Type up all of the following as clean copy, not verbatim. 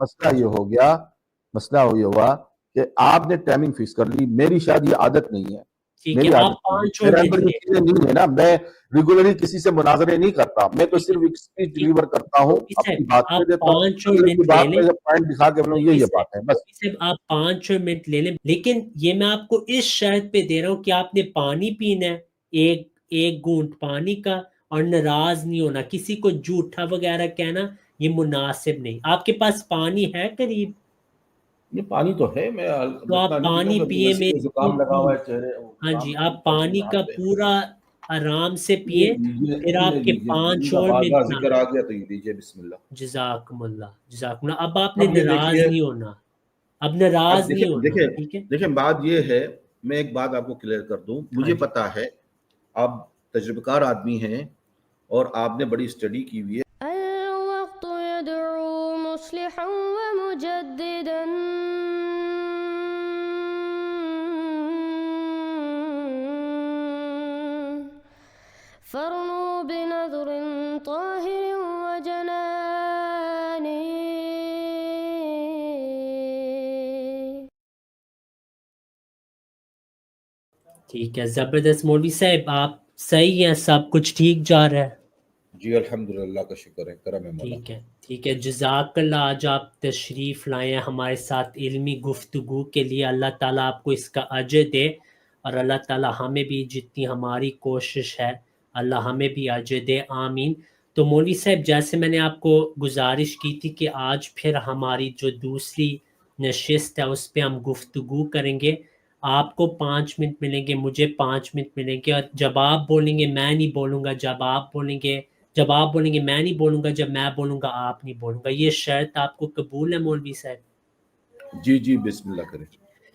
مسئلہ یہ ہو گیا، مسئلہ یہ ہوا کہ آپ نے ٹائمنگ فکس کر لی، میری شاید یہ عادت نہیں ہے، میری آپ عادت 5 میرے منٹ اندر یہ چیزیں نہیں ہے نا، میں ریگولرلی کسی سے مناظرے نہیں کرتا، میں تو صرف ایک اسپیچ ڈیلیور کرتا ہوں، اپنی بات آپ کر دیتا ہوں، 5 اگلے کی منٹ بات لے میں لیں، جب پوائنٹ دکھا کے بولوں یہ بات ہے بس. آپ 5 منٹ لے لیں، لیکن یہ میں آپ کو اس شرط پہ دے رہا ہوں کہ آپ نے پانی پینا ہے، ایک گھونٹ پانی کا، اور ناراض نہیں ہونا، کسی کو جھوٹا وغیرہ کہنا یہ مناسب نہیں. آپ کے پاس پانی ہے قریب؟ یہ پانی تو ہے، میں تو آپ پانی پیئے، میں زکام لگا ہوا ہے چہرے. ہاں جی، آپ پانی کا پورا آرام سے پیئے، پھر آپ کے 5 اور منٹ ذکر آ گیا تو یہ دیجیے بسم اللہ. جزاکم اللہ. اب آپ نے اب یہ ناراض دیکھیے، نہیں ہونا، اب ناراض نہیں ہونا، ٹھیک ہے؟ دیکھیں بات یہ ہے، میں ایک بات آپ کو کلیئر کر دوں، مجھے پتا ہے آپ تجربہ کار آدمی ہیں اور آپ نے بڑی اسٹڈی کی ہوئی ہے. الوقت يدعو مصلحا ومجددا فرنوا بنظر طاهر وجنان. ٹھیک ہے، زبردست. مولوی صاحب آپ صحیح ہیں، سب کچھ ٹھیک جا رہا ہے؟ جی الحمدللہ کا شکر ہے، کرم ہے مولا. ٹھیک ہے. جزاک اللہ. آج آپ تشریف لائے ہیں ہمارے ساتھ علمی گفتگو کے لیے. اللہ تعالیٰ آپ کو اس کا اجر دے، اور اللہ تعالیٰ ہمیں بھی جتنی ہماری کوشش ہے اللہ ہمیں بھی اجر دے، آمین. تو مولوی صاحب جیسے میں نے آپ کو گزارش کی تھی کہ آج پھر ہماری جو دوسری نشست ہے اس پہ ہم گفتگو کریں گے. آپ کو 5 منٹ ملیں گے، مجھے 5 منٹ ملیں گے، اور جب آپ بولیں گے میں نہیں بولوں گا، جب آپ بولیں گے میں نہیں بولوں گا، جب میں بولوں گا آپ نہیں بولوں گا. یہ شرط آپ کو قبول ہے مولوی صاحب؟ جی بسم اللہ کریں.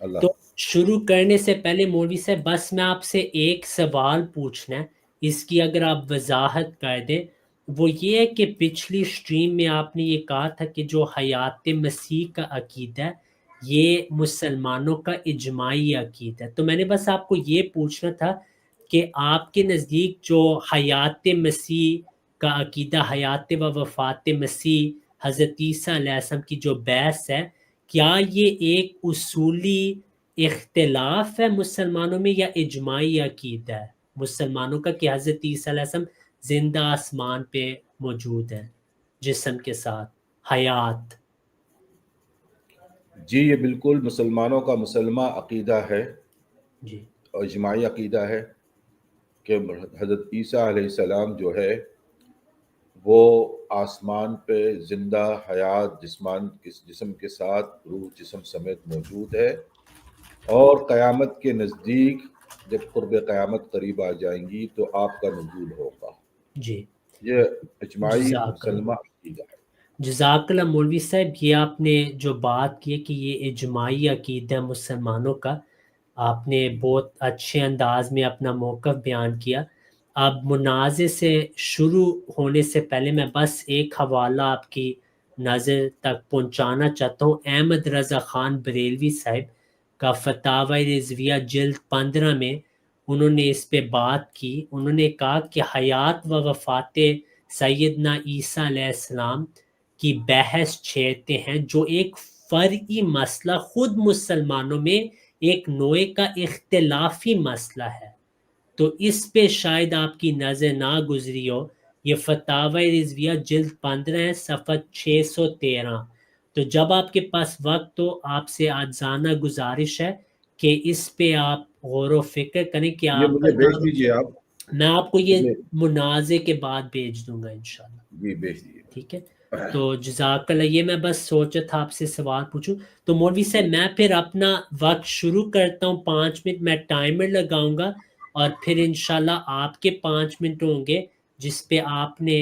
اللہ تو شروع کرنے سے پہلے مولوی صاحب بس میں آپ سے ایک سوال پوچھنا ہے، اس کی اگر آپ وضاحت کر دیں. وہ یہ ہے کہ پچھلی سٹریم میں آپ نے یہ کہا تھا کہ جو حیات مسیح کا عقیدہ ہے یہ مسلمانوں کا اجماعی عقیدہ ہے. تو میں نے بس آپ کو یہ پوچھنا تھا کہ آپ کے نزدیک جو حیات مسیح کا عقیدہ، حیات و وفات مسیح، حضرت عیسیٰ علیہ السلام کی جو بحث ہے، کیا یہ ایک اصولی اختلاف ہے مسلمانوں میں یا اجماعی عقیدہ ہے مسلمانوں کا کہ حضرت عیسیٰ علیہ السلام زندہ آسمان پہ موجود ہے جسم کے ساتھ، حیات؟ جی یہ بالکل مسلمانوں کا مسلمہ عقیدہ ہے، جی اور اجماعی عقیدہ ہے کہ حضرت عیسیٰ علیہ السلام جو ہے وہ آسمان پہ زندہ حیات جسم کے ساتھ روح جسم سمیت موجود ہے، اور قیامت کے نزدیک جب قرب قیامت قریب آ جائیں گی تو آپ کا نزول ہوگا. جی یہ اجماعی جزاک اللہ. مسلمہ عقیدہ ہے. جزاک اللہ مولوی صاحب. یہ آپ نے جو بات کی کہ یہ اجماعی عقیدہ مسلمانوں کا، آپ نے بہت اچھے انداز میں اپنا موقف بیان کیا. اب منازع سے شروع ہونے سے پہلے میں بس ایک حوالہ آپ کی نظر تک پہنچانا چاہتا ہوں. احمد رضا خان بریلوی صاحب کا فتاوی رضویہ جلد 15 میں انہوں نے اس پہ بات کی. انہوں نے کہا کہ حیات و وفات سیدنا عیسیٰ علیہ السلام کی بحث چھیڑتے ہیں جو ایک فرعی مسئلہ خود مسلمانوں میں ایک نوع کا اختلافی مسئلہ ہے. تو اس پہ شاید آپ کی نظر نہ گزری ہو. یہ فتاوی رضویہ جلد 15 ہے، صفحہ 613. تو جب آپ کے پاس وقت ہو آپ سے آجزانہ گزارش ہے کہ اس پہ آپ غور و فکر کریں کہ یہ آپ کا مجھے بھیج دیجئے آپ. میں آپ کو یہ منازع کے بعد بھیج دوں گا انشاءاللہ. جی بھیج دیجئے. ٹھیک ہے. تو جزاک اللہ. یہ میں بس سوچا تھا آپ سے سوال پوچھوں. تو مولوی صاحب میں پھر اپنا وقت شروع کرتا ہوں. 5 منٹ میں ٹائمر لگاؤں گا، اور پھر انشاءاللہ آپ کے 5 منٹ ہوں گے جس پہ آپ نے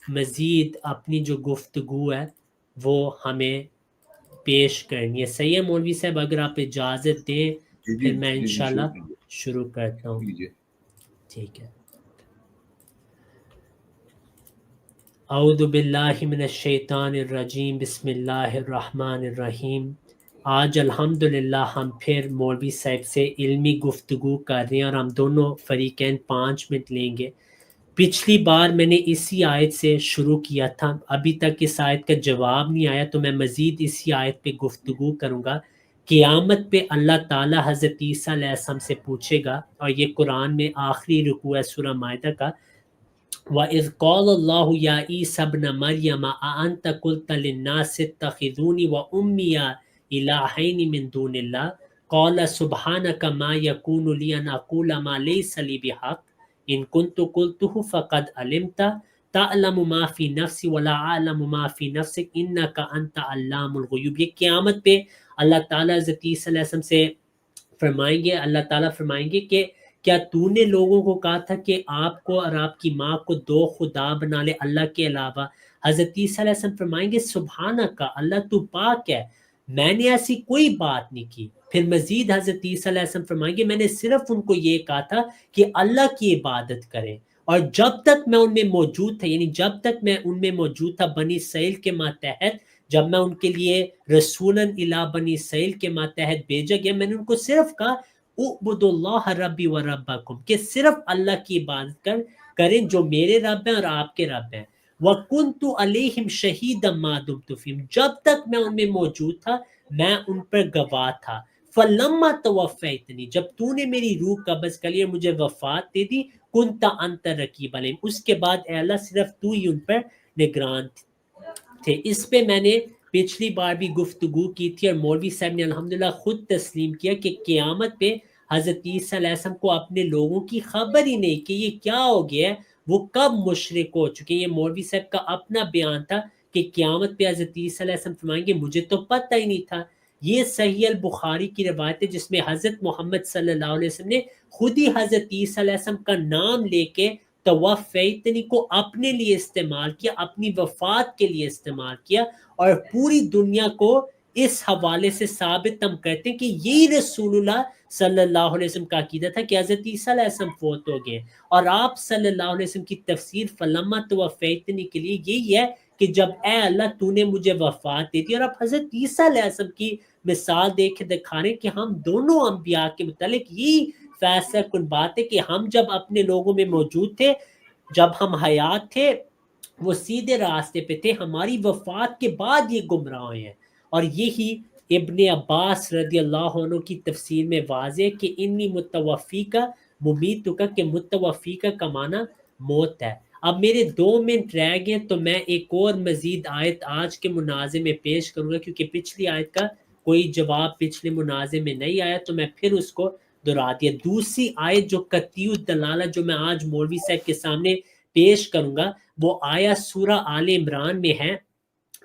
مزید اپنی جو گفتگو ہے وہ ہمیں پیش کرنی ہے. صحیح ہے مولوی صاحب؟ اگر آپ اجازت دیں پھر میں انشاءاللہ شروع کرتا ہوں. ٹھیک ہے. اعوذ باللہ من الشیطان الرجیم، بسم اللہ الرحمن الرحیم. آج الحمدللہ ہم پھر مولوی صاحب سے علمی گفتگو کر رہے ہیں، اور ہم دونوں فریقین 5 منٹ لیں گے. پچھلی بار میں نے اسی آیت سے شروع کیا تھا، ابھی تک اس آیت کا جواب نہیں آیا، تو میں مزید اسی آیت پہ گفتگو کروں گا۔ قیامت پہ اللہ تعالیٰ حضرت عیسیٰ علیہ السلام سے پوچھے گا، اور یہ قرآن میں آخری رکوع ہے سورہ مائدہ کا، وَإِذْ قَالَ اللَّهُ يَا عِيسَى ابْنَ مَرْيَمَ أَأَنْتَ قُلْتَ لِلنَّاسِ اتَّخِذُونِي وَأُمِّيَ إِلَٰهَيْنِ مِن دُونِ اللَّهِ قَالَ سُبْحَانَكَ مَا يَكُونُ لِي أَنْ أَقُولَ مَا لَيْسَ لِي بِحَقٍّ إِن كُنتُ قُلْتُهُ فَقَدْ عَلِمْتَ تَعْلَمُ مَا فِي نَفْسِي وَلَا أَعْلَمُ مَا فِي نَفْسِكَ إِنَّكَ أَنْتَ عَلَّامُ الْغُیوب۔ یہ قیامت پہ اللہ تعالیٰ حضرت عیسیٰ علیہ السلام سے فرمائیں گے، اللہ تعالیٰ فرمائیں گے کہ کیا تو نے لوگوں کو کہا تھا کہ آپ کو اور آپ کی ماں کو دو خدا بنا لے اللہ کے علاوہ؟ حضرت عیسیٰ علیہ السلام فرمائیں گے سبحانک کا، اللہ تو پاک ہے، میں نے ایسی کوئی بات نہیں کی۔ پھر مزید حضرت عیسیٰ علیہ السلام فرمائیں گے میں نے صرف ان کو یہ کہا تھا کہ اللہ کی عبادت کریں، اور جب تک میں ان میں موجود تھا، یعنی جب تک میں ان میں موجود تھا بنی اسرائیل کے ماتحت، جب میں ان کے لیے رسولاً الی بنی اسرائیل کے ماتحت بھیجا گیا، میں نے ان کو صرف کہا اعبدوا اللہ ربی و ربکم، کہ صرف اللہ کی عبادت کریں جو میرے رب ہیں اور آپ کے رب ہیں۔ وَكُنْتُ عَلَيْهِمْ شَهِيدًا مَا دُمْتُ فِيهِمْ، جب تک میں ان میں موجود تھا میں ان پر گواہ تھا۔ فَلَمَّا تَوَفَّيْتَنِی، جب تو نے میری روح قبض کر لی اور مجھے وفات دے دی، كُنْتَ أَنْتَ رَقِيبَ عَلَيْهِمْ، اس کے بعد اے اللہ صرف تو ہی ان پر نگران تھے۔ اس پہ میں نے پچھلی بار بھی گفتگو کی تھی، اور مولوی صاحب نے الحمدللہ خود تسلیم کیا کہ قیامت پہ حضرت عیسیٰ علیہ السلام کو اپنے لوگوں کی خبر ہی نہیں کہ یہ کیا ہو گیا ہے، وہ کب مشرک ہو چکے ہیں۔ یہ مولوی صاحب کا اپنا بیان تھا کہ قیامت پہ حضرت عیسیٰ علیہ السلام فرمائیں گے مجھے تو پتہ ہی نہیں تھا۔ یہ صحیح البخاری کی روایت ہے جس میں حضرت محمد صلی اللہ علیہ وسلم نے خود ہی حضرت عیسیٰ علیہ السلام کا نام لے کے توفیتنی کو اپنے لیے استعمال کیا، اپنی وفات کے لیے استعمال کیا، اور پوری دنیا کو اس حوالے سے ثابت ہم کرتے ہیں کہ یہی رسول اللہ صلی اللہ علیہ وسلم کا عقیدہ تھا کہ حضرت عیسیٰ علیہ السلام فوت ہو گئے، اور آپ صلی اللہ علیہ وسلم کی تفسیر فلما توفیتنی کے لیے یہی ہے کہ جب اے اللہ تو نے مجھے وفات دے دی، اور آپ حضرت عیسیٰ علیہ السلام کی مثال دیکھ کے دکھا رہے ہیں کہ ہم دونوں انبیاء کے متعلق یہی فیصلہ کن بات ہے کہ ہم جب اپنے لوگوں میں موجود تھے، جب ہم حیات تھے وہ سیدھے راستے پہ تھے، ہماری وفات کے بعد یہ گمراہ ہوئے ہیں۔ اور یہی ابن عباس رضی اللہ عنہ کی تفسیر میں واضح ہے کہ انی متوفیکا ممیتکا، کہ متوفیکا کا معنی موت ہے۔ اب میرے 2 منٹ رہ گئے تو میں ایک اور مزید آیت آج کے مناظر میں پیش کروں گا، کیونکہ پچھلی آیت کا کوئی جواب پچھلے مناظر میں نہیں آیا تو میں پھر اس کو دہرا دیا۔ دوسری آیت جو قطعی الدلالہ جو میں آج مولوی صاحب کے سامنے پیش کروں گا وہ آیا سورہ آل عمران میں ہے۔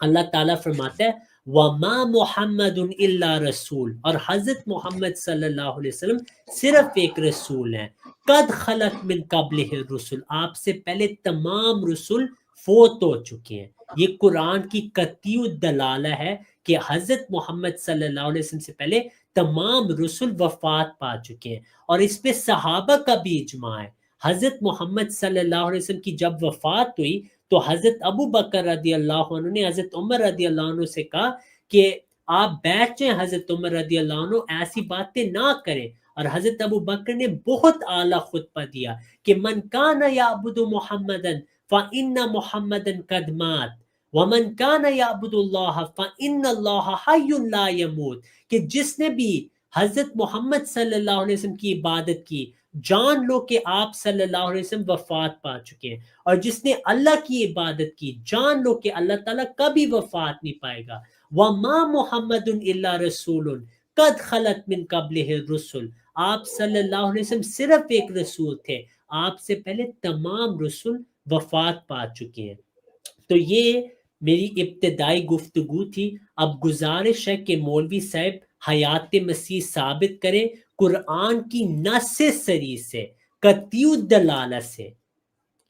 اللہ تعالیٰ فرماتا ہے وَمَا مُحَمَّدٌ إِلَّا رَسُولٌ، اور حضرت محمد صلی اللہ علیہ وسلم صرف ایک رسول ہیں، قَدْ خَلَتْ مِن قَبْلِهِ الرُّسُلُ، آپ سے پہلے تمام رسول فوت ہو چکے ہیں۔ یہ قرآن کی قطعی الدلالہ ہے کہ حضرت محمد صلی اللہ علیہ وسلم سے پہلے تمام رسول وفات پا چکے ہیں، اور اس پہ صحابہ کا بھی اجماع ہے۔ حضرت محمد صلی اللہ علیہ وسلم کی جب وفات ہوئی تو حضرت ابو بکر رضی اللہ عنہ نے حضرت عمر رضی اللہ عنہ سے کہا کہ آپ بیٹھ جائیں، حضرت عمر رضی اللہ عنہ ایسی باتیں نہ کریں، اور حضرت ابو بکر نے بہت اعلیٰ خطبہ دیا کہ من کان یعبد محمدا فإن محمدا قد مات ومن کان یعبد اللہ فإن اللہ حی لا یموت، کہ جس نے بھی حضرت محمد صلی اللہ علیہ وسلم کی عبادت کی جان لو کہ آپ صلی اللہ علیہ وسلم وفات پا چکے ہیں، اور جس نے اللہ کی عبادت کی جان لو کہ اللہ تعالیٰ کبھی وفات نہیں پائے گا۔ وَمَا مُحَمَّدٌ إِلَّا رَسُولٌ قَدْ خَلَتْ مِن قَبْلِهِ الرُّسُلُ، آپ صلی اللہ علیہ وسلم صرف ایک رسول تھے، آپ سے پہلے تمام رسول وفات پا چکے ہیں۔ تو یہ میری ابتدائی گفتگو تھی۔ اب گزارش ہے کہ مولوی صاحب حیات مسیح ثابت کریں قرآن کی نص سری سے، قطعی الدلالہ سے۔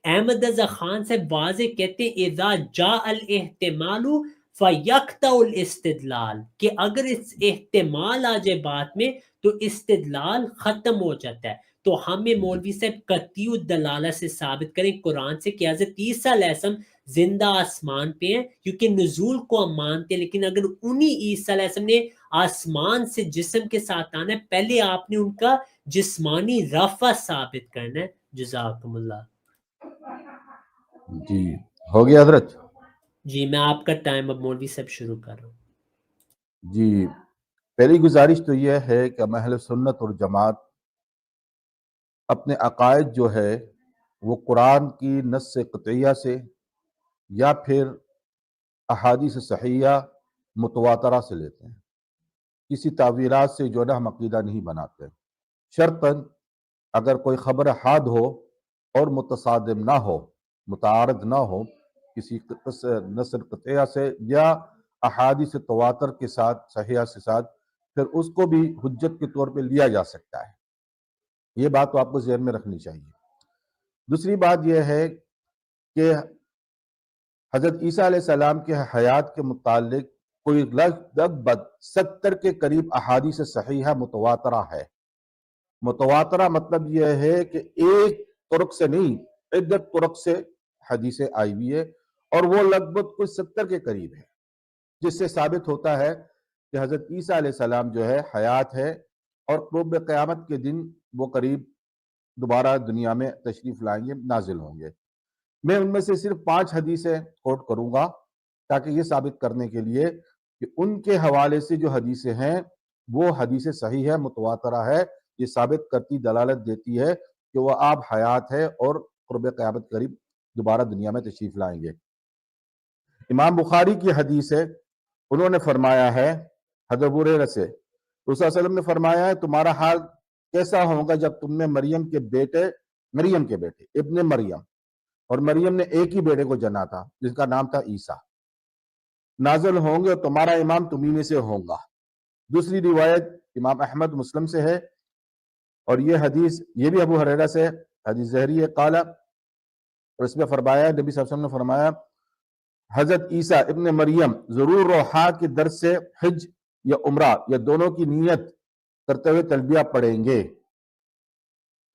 احمد رضا خان سے واضح کہتے ہیں اذا جاء الاحتمال فیقطع الاستدلال، کہ اگر اس احتمال آ جائے بات میں تو استدلال ختم ہو جاتا ہے۔ تو ہمیں مولوی صاحب قطعی الدلالہ سے ثابت کریں قرآن سے کہ حضرت عیسیٰ علیہ السلام زندہ آسمان پہ ہیں، کیونکہ نزول کو ہم مانتے ہیں، لیکن اگر انہی عیسیٰ علیہ السلام نے آسمان سے جسم کے ساتھ آنا ہے، پہلے آپ نے ان کا جسمانی رفع ثابت کرنا ہے۔ جزاکم اللہ۔ جی ہو گیا حضرت؟ جی میں آپ کا ٹائم اب مولوی صاحب شروع کر رہا ہوں۔ جی پہلی گزارش تو یہ ہے کہ اہل سنت اور جماعت اپنے عقائد جو ہے وہ قرآن کی نص قطعیہ سے یا پھر احادیث صحیحہ متواترہ سے لیتے ہیں، کسی تعویلات سے جو ہے نا ہم عقیدہ نہیں بناتے، شرطاً اگر کوئی خبر حاد ہو اور متصادم نہ ہو، متعارض نہ ہو کسی نص قطعیہ سے یا احادیث تواتر کے ساتھ صحیحہ کے ساتھ، پھر اس کو بھی حجت کے طور پہ لیا جا سکتا ہے۔ یہ بات تو آپ کو ذہن میں رکھنی چاہیے۔ دوسری بات یہ ہے کہ حضرت عیسیٰ علیہ السلام کے حیات کے متعلق کوئی لگ بھگ 70 کے قریب احادیث صحیحہ متواترہ ہے۔ متواترہ مطلب یہ ہے کہ ایک طرق سے نہیں، عدت طرق سے حدیثیں آئی ہوئی ہے، اور وہ لگ بھگ کوئی 70 کے قریب ہے، جس سے ثابت ہوتا ہے کہ حضرت عیسیٰ علیہ السلام جو ہے حیات ہے، اور قرب قیامت کے دن وہ قریب دوبارہ دنیا میں تشریف لائیں گے، نازل ہوں گے۔ میں ان میں سے صرف 5 حدیثیں کوٹ کروں گا تاکہ یہ ثابت کرنے کے لیے کہ ان کے حوالے سے جو حدیثیں ہیں وہ حدیث صحیح ہے، متواترہ ہے، یہ ثابت کرتی دلالت دیتی ہے کہ وہ آپ حیات ہے اور قرب قیامت قریب دوبارہ دنیا میں تشریف لائیں گے۔ امام بخاری کی حدیث ہے، انہوں نے فرمایا ہے حضرت ابو ہریرہ سے، رسول صلی اللہ علیہ وسلم نے فرمایا ہے تمہارا حال کیسا ہوگا جب تم نے مریم کے بیٹے ابن مریم، اور مریم نے ایک ہی بیٹے کو جنا تھا جس کا نام تھا عیسیٰ، نازل ہوں گے اور تمہارا امام تمہیں میں سے ہوگا۔ دوسری روایت امام احمد مسلم سے ہے، اور یہ حدیث یہ بھی ابو ہریرہ سے حدیث ظہری ہے، قال، اور اس میں فرمایا نبی صلی اللہ علیہ وسلم نے فرمایا حضرت عیسیٰ ابن مریم ضرور روحا کے در سے حج یا عمرہ یا دونوں کی نیت کرتے ہوئے تلبیہ پڑھیں گے۔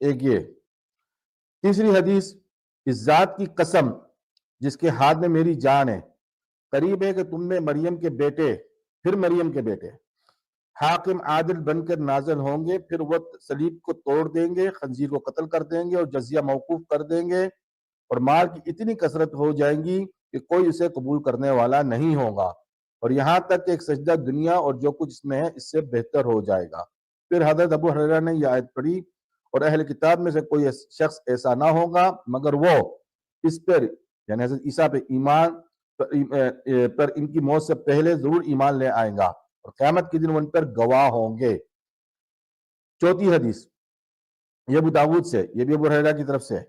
ایک یہ تیسری حدیث، اس ذات کی قسم جس کے ہاتھ میں میری جان ہے، قریب ہے کہ تم میں مریم کے بیٹے، پھر مریم کے بیٹے حاکم عادل بن کر نازل ہوں گے، پھر وہ صلیب کو توڑ دیں گے، خنزیر کو قتل کر دیں گے اور جزیہ موقوف کر دیں گے، اور مال کی اتنی کثرت ہو جائیں گی کہ کوئی اسے قبول کرنے والا نہیں ہوگا، اور یہاں تک کہ ایک سجدہ دنیا اور جو کچھ اس میں ہے اس سے بہتر ہو جائے گا۔ پھر حضرت ابو ہریرہ نے یہ آیت پڑھی، اور اہل کتاب میں سے کوئی شخص ایسا نہ ہوگا مگر وہ اس پر یعنی حضرت عیسیٰ پہ ایمان پر ان کی موت سے پہلے ضرور ایمان لے آئے گا، اور قیامت کے دن وہ ان پر گواہ ہوں گے۔ چوتھی حدیث یہ ابو داود سے، یہ بھی ابو ہریرہ کی طرف سے،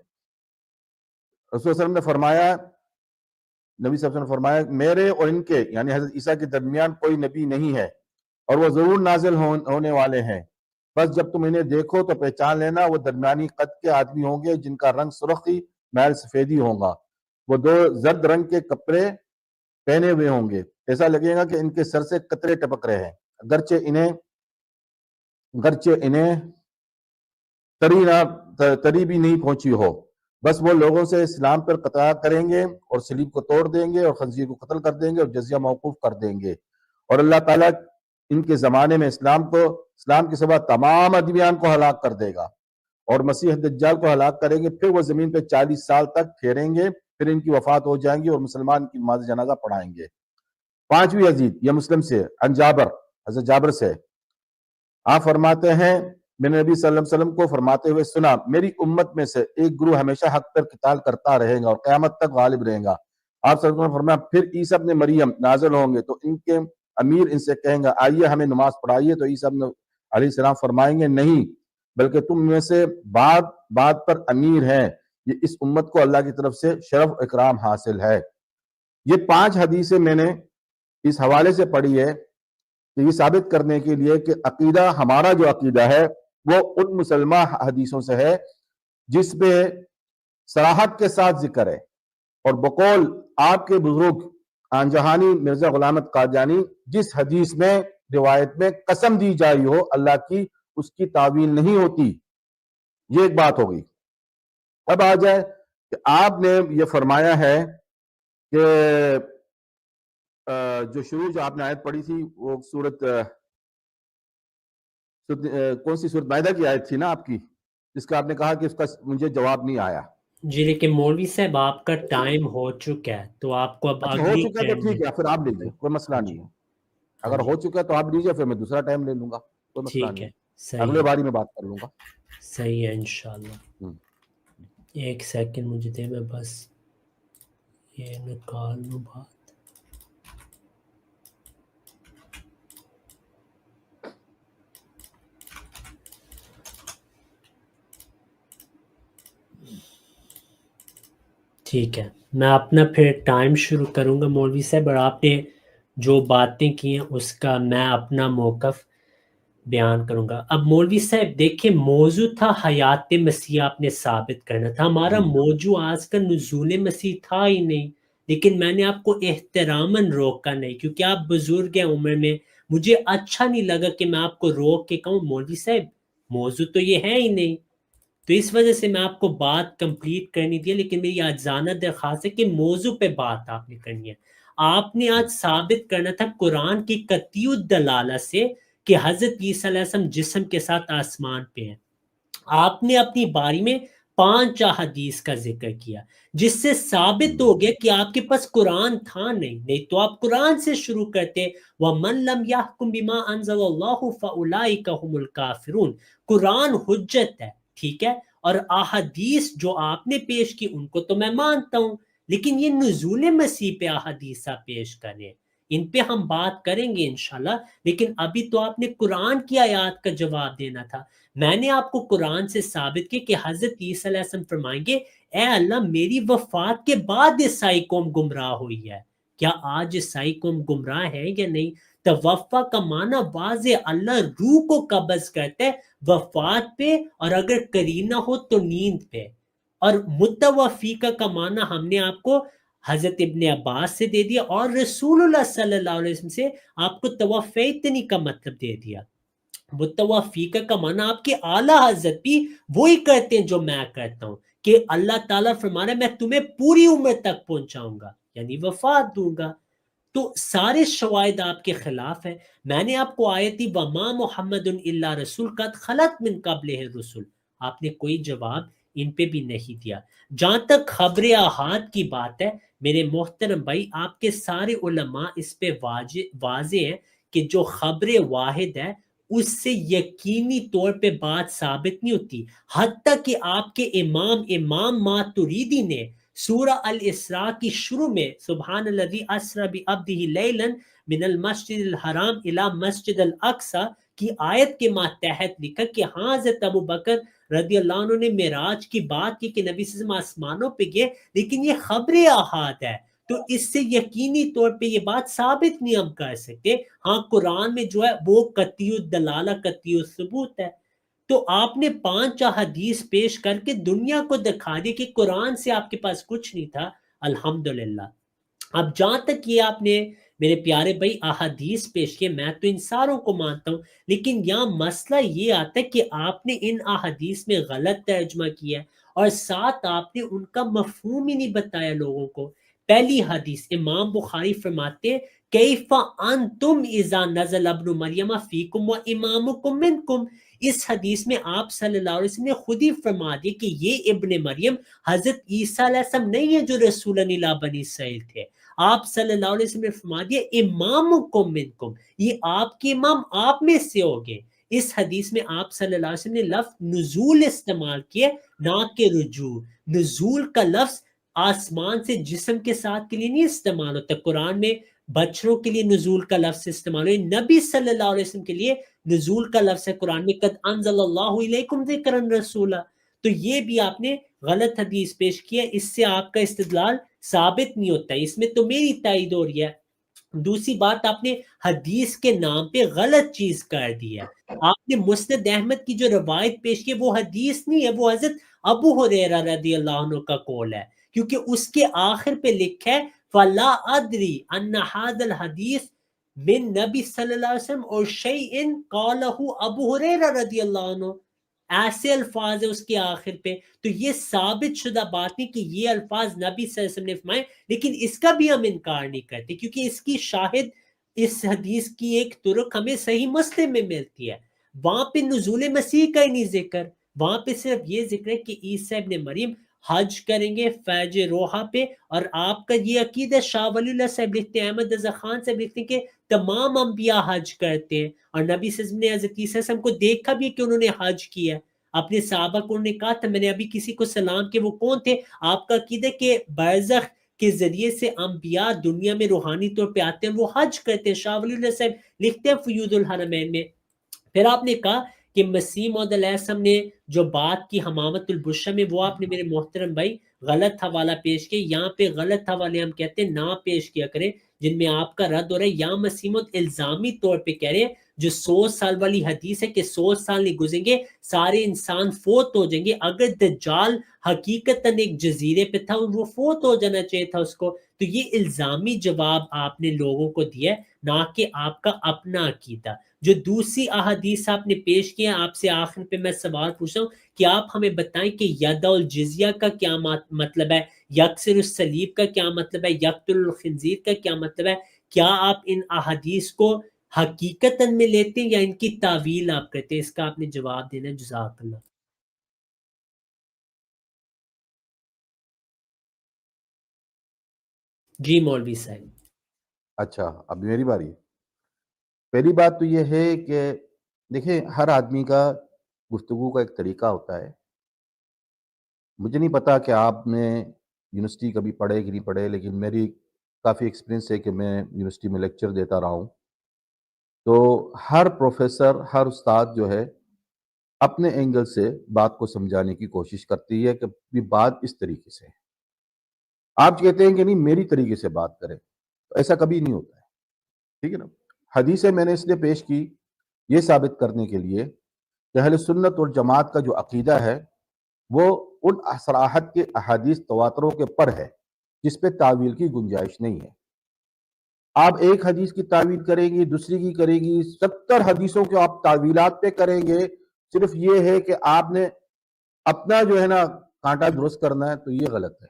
رسول صلی اللہ علیہ وسلم نے فرمایا، نبی صلی اللہ علیہ وسلم نے فرمایا میرے اور ان کے یعنی حضرت عیسیٰ کے درمیان کوئی نبی نہیں ہے، اور وہ ضرور نازل ہونے والے ہیں، بس جب تم انہیں دیکھو تو پہچان لینا وہ درمیانی قد کے آدمی ہوں گے جن کا رنگ سرخی محل سفیدی ہوگا، وہ 2 زرد رنگ کے کپڑے پہنے ہوئے ہوں گے، ایسا لگے گا کہ ان کے سر سے قطرے ٹپک رہے ہیں، اگرچہ انہیں تری بھی نہیں پہنچی ہو، بس وہ لوگوں سے اسلام پر قطع کریں گے اور صلیب کو توڑ دیں گے اور خنزیر کو قتل کر دیں گے اور جزیہ موقوف کر دیں گے، اور اللہ تعالیٰ ان کے زمانے میں اسلام کے سوا تمام ادیان کو ہلاک کر دے گا، اور مسیح دجال کو ہلاک کریں گے، پھر وہ زمین پہ 40 سال تک پھیریں گے، پھر ان کی وفات ہو جائیں گی اور مسلمان کی نماز جنازہ پڑھائیں گے۔ 5ویں حدیث یہ مسلم سے، عن جابر، حضرت جابر سے، آپ فرماتے ہیں میں نے نبی صلی اللہ علیہ وسلم کو فرماتے ہوئے سنا، میری امت میں سے ایک گروہ ہمیشہ حق پر قتال کرتا رہے گا اور قیامت تک غالب رہے گا۔ آپ صلی اللہ علیہ وسلم نے فرمایا پھر عیسیٰ ابن مریم نازل ہوں گے تو ان کے امیر ان سے کہیں گا آئیے ہمیں نماز پڑھائیے، تو عیسیٰ ابن علیہ السلام فرمائیں گے نہیں، بلکہ تم میں سے بات پر امیر ہیں، یہ اس امت کو اللہ کی طرف سے شرف اکرام حاصل ہے۔ یہ 5 حدیثیں میں نے اس حوالے سے پڑھی ہے کہ یہ ثابت کرنے کے لیے کہ عقیدہ ہمارا جو عقیدہ ہے وہ ان مسلمہ حدیثوں سے ہے جس پہ صراحت کے ساتھ ذکر ہے، اور بقول آپ کے بزرگ آن جہانی مرزا غلام احمد قادیانی جس حدیث میں روایت میں قسم دی جائی ہو اللہ کی، اس کی تعویل نہیں ہوتی۔ یہ ایک بات ہوگی۔ اب آ جائے کہ آپ نے یہ فرمایا ہے کہ جو آپ نے آیت پڑھی تھی وہ کون سی سورت مائدہ کی آیت تھی نا آپ کی، جس کا آپ نے کہا کہ اس کا مجھے جواب نہیں آیا۔ جی لیکن مولوی صاحب آپ کا ٹائم ہو چکا ہے تو آپ کو اب اچھا ہو اگلی چکا ہے تو ٹرن میں ٹھیک ہے، پھر آپ لیجیے، کوئی مسئلہ جی نہیں ہے. اگر جی ہو چکا ہے تو آپ لیجیے، پھر میں دوسرا ٹائم لے لوں گا، کوئی مسئلہ ٹھیک نہیں ہے، ہے. صحیح اگلے ہے، باری میں بات کر لوں گا. صحیح ہے انشاءاللہ. ہوں. ایک سیکنڈ مجھے دے، میں بس یہ نکال لوں بات. ٹھیک ہے، میں اپنا پھر ٹائم شروع کروں گا مولوی صاحب، اور آپ نے جو باتیں کی ہیں اس کا میں اپنا موقف بیان کروں گا. اب مولوی صاحب دیکھیں، موضوع تھا حیات مسیح آپ نے ثابت کرنا تھا. ہمارا جی موضوع آج کا نزول مسیح تھا ہی نہیں، لیکن میں نے آپ کو احتراماً روکا نہیں، کیونکہ آپ بزرگ ہیں عمر میں. مجھے اچھا نہیں لگا کہ میں آپ کو روک کے کہوں مولوی صاحب موضوع تو یہ ہے ہی نہیں، تو اس وجہ سے میں آپ کو بات کمپلیٹ کرنی تھی. لیکن میری آجزانہ درخواست ہے کہ موضوع پہ بات آپ نے کرنی ہے. آپ نے آج ثابت کرنا تھا قرآن کی قطعی الدلالہ سے کہ حضرت عیسیٰ علیہ السلام جسم کے ساتھ آسمان پہ ہیں. آپ نے اپنی باری میں 5 احادیث کا ذکر کیا، جس سے ثابت ہو گیا کہ آپ کے پاس قرآن تھا نہیں تو آپ قرآن سے شروع کرتے. وَمَن لَمْ يَحْكُمْ بِمَا أَنزَلَ اللَّهُ فَأُولَٰئِكَ هُمُ الْكَافِرُونَ. قرآن حجت ہے، ٹھیک ہے، اور احادیث جو آپ نے پیش کی ان کو تو میں مانتا ہوں، لیکن یہ نزول مسیح پہ احادیث آپ پیش کریں، ان پہ ہم بات کریں گے انشاءاللہ. لیکن ابھی تو آپ نے قرآن کی آیات کا جواب دینا تھا. میں نے آپ کو قرآن سے ثابت کیا کہ حضرت عیسیٰ علیہ السلام فرمائیں گے اے اللہ میری وفات کے بعد عیسائی قوم گمراہ ہوئی ہے. کیا آج عیسائی قوم گمراہ ہے یا نہیں؟ توفع کا معنی واضح، اللہ روح کو قبض کرتے وفات پہ، اور اگر قرینہ ہو تو نیند پہ. اور متوفیقہ کا معنی ہم نے آپ کو حضرت ابن عباس سے دے دیا، اور رسول اللہ صلی اللہ علیہ وسلم سے آپ کو توفیتنی کا مطلب دے دیا. متوفیقہ کا معنی آپ کے اعلیٰ حضرت بھی وہی کرتے ہیں جو میں کرتا ہوں، کہ اللہ تعالیٰ فرما رہا ہے میں تمہیں پوری عمر تک پہنچاؤں گا، یعنی وفات دوں گا. تو سارے شواہد آپ کے خلاف ہیں. میں نے آپ کو آیتی وما محمد الا رسول قد خلت من قبلہ الرسل، آپ نے کوئی جواب ان پہ بھی نہیں دیا. جہاں تک خبر احاد کی بات ہے میرے محترم بھائی، آپ کے سارے علماء اس پہ واضح ہیں کہ جو خبر واحد ہے اس سے یقینی طور پہ بات ثابت نہیں ہوتی. حتیٰ کہ آپ کے امام ماتریدی نے سورہ الاسراء کی شروع میں سبحان الذی اسری بعبدہ لیلا من المسجد الحرام الی مسجد الاقصی کی آیت کے ماتحت لکھا کہ ہاں حضرت ابو بکر رضی اللہ عنہ نے معراج کی بات کی کہ نبی صلی اللہ علیہ وسلم آسمانوں پہ گئے، لیکن یہ خبر احاد ہے، تو اس سے یقینی طور پہ یہ بات ثابت نہیں ہم کر سکتے. ہاں قرآن میں جو ہے وہ قطعی الدلالہ قطعی الثبوت ہے. تو آپ نے 5 احادیث پیش کر کے دنیا کو دکھا دی کہ قرآن سے آپ کے پاس کچھ نہیں تھا. الحمدللہ. اب جہاں تک یہ آپ نے میرے پیارے بھائی احادیث پیش کیے، میں تو ان ساروں کو مانتا ہوں، لیکن یہاں مسئلہ یہ آتا ہے کہ آپ نے ان احادیث میں غلط ترجمہ کیا ہے، اور ساتھ آپ نے ان کا مفہوم ہی نہیں بتایا لوگوں کو. پہلی حدیث امام بخاری فرماتے کیف انتم اذا نزل ابن مریم فیکم و امامکم منکم. اس حدیث میں آپ صلی اللہ علیہ وسلم نے خود ہی فرما دیا کہ یہ ابن مریم حضرت عیسیٰ علیہ السلام نہیں ہے جو رسول اللہ بنی اسرائیل تھے. آپ صلی اللہ علیہ وسلم نے فرما دیا امامکم منکم، یہ آپ کے امام آپ میں سے ہوگے. اس حدیث میں آپ صلی اللہ علیہ وسلم نے لفظ نزول استعمال کیے، نہ کہ رجوع. نزول کا لفظ آسمان سے جسم کے ساتھ کے لیے نہیں استعمال ہوتا. قرآن میں بچڑوں کے لیے نزول کا لفظ استعمال ہے، نبی صلی اللہ علیہ وسلم کے لیے نزول کا لفظ ہے قرآن میں قد انزل اللہ علیکم ذکرا رسولا. تو یہ بھی آپ نے غلط حدیث پیش کیا، اس سے آپ کا استدلال ثابت نہیں ہوتا. اس میں تو میری تائید ہو رہی ہے. دوسری بات، آپ نے حدیث کے نام پہ غلط چیز کر دی ہے. آپ نے مسند احمد کی جو روایت پیش کی وہ حدیث نہیں ہے، وہ حضرت ابو ہریرہ رضی اللہ عنہ کا قول ہے، کیونکہ اس کے آخر پہ لکھا ہے فلا ادری ان هذا الحدیث من نبی صلی اللہ علیہ وسلم اور شیء قالہ ابو ہریرہ رضی اللہ عنہ. ایسے الفاظ ہے اس کے آخر پہ، تو یہ ثابت شدہ بات نہیں کہ یہ الفاظ نبی صلی اللہ علیہ وسلم نے فرمائے. لیکن اس کا بھی ہم انکار نہیں کرتے، کیونکہ اس کی شاہد اس حدیث کی ایک طرق ہمیں صحیح مسلم میں ملتی ہے. وہاں پہ نزول مسیح کا ہی نہیں ذکر، وہاں پہ صرف یہ ذکر ہے کہ عیسیٰ ابن مریم حج کریں گے فیض روحا پہ. اور آپ کا یہ عقیدہ شاہ ولی اللہ صاحب لکھتے ہیں, احمد رضا خان صاحب لکھتے ہیں کہ تمام انبیاء حج کرتے ہیں, اور نبی صلی اللہ علیہ وسلم نے حضرت عیسیٰ علیہ السلام کو دیکھا بھی کہ انہوں نے حج کیا. اپنے صحابہ کو انہوں نے کہا تھا, میں نے ابھی کسی کو سلام کیا, وہ کون تھے؟ آپ کا عقیدہ کہ برزخ کے ذریعے سے انبیاء دنیا میں روحانی طور پہ آتے ہیں, وہ حج کرتے ہیں. شاہ ولی اللہ صاحب لکھتے ہیں فیوض الحرمین میں. پھر آپ نے کہا کہ مسیح موعود علیہ السلام نے جو بات کی حمامت البشرا میں, وہ آپ نے میرے محترم بھائی غلط حوالہ پیش کیا. یہاں پہ غلط حوالے ہم کہتے ہیں نہ پیش کیا کریں جن میں آپ کا رد ہو رہا ہے. یہاں مسیح موعود الزامی طور پہ کہہ رہے ہیں, جو 100 سال والی حدیث ہے کہ 100 سال نہیں گزریں گے سارے انسان فوت ہو جائیں گے. اگر دجال حقیقتاً ایک جزیرے پہ تھا, وہ فوت ہو جانا چاہیے تھا اس کو. تو یہ الزامی جواب آپ نے لوگوں کو دیا ہے, نہ کہ آپ کا اپنا عقیدہ. جو دوسری احادیث آپ نے پیش کیا, آپ سے آخر پہ میں سوال پوچھ رہا ہوں کہ آپ ہمیں بتائیں کہ ید الجزیہ کا کیا مطلب ہے, یکسر الصلیب کا کیا مطلب ہے, یقتل الخنزیر کا کیا مطلب ہے. کیا آپ ان احادیث کو حقیقتاً میں لیتے ہیں یا ان کی تعویل آپ کرتے ہیں؟ اس کا آپ نے جواب دینا ہے. جزاک اللہ. جی مولوی صاحب. اچھا اب میری باری ہے. پہلی بات تو یہ ہے کہ دیکھیں ہر آدمی کا گفتگو کا ایک طریقہ ہوتا ہے. مجھے نہیں پتا کہ آپ نے یونیورسٹی کبھی پڑھے کہ نہیں پڑھے, لیکن میری کافی ایکسپیرینس ہے کہ میں یونیورسٹی میں لیکچر دیتا رہا ہوں. تو ہر پروفیسر, ہر استاد جو ہے اپنے اینگل سے بات کو سمجھانے کی کوشش کرتی ہے کہ یہ بات اس طریقے سے ہے. آپ کہتے ہیں کہ نہیں میری طریقے سے بات کریں, تو ایسا کبھی نہیں ہوتا ہے. ٹھیک ہے نا. حدیثیں میں نے اس لیے پیش کی یہ ثابت کرنے کے لیے کہ اہل سنت اور جماعت کا جو عقیدہ ہے وہ ان صراحت کے احادیث تواتروں کے پر ہے جس پہ تعویل کی گنجائش نہیں ہے. آپ ایک حدیث کی تعویل کریں گی, دوسری کی کریں گی, 70 حدیثوں کے آپ تعویلات پہ کریں گے. صرف یہ ہے کہ آپ نے اپنا جو ہے نا کانٹا درست کرنا ہے, تو یہ غلط ہے.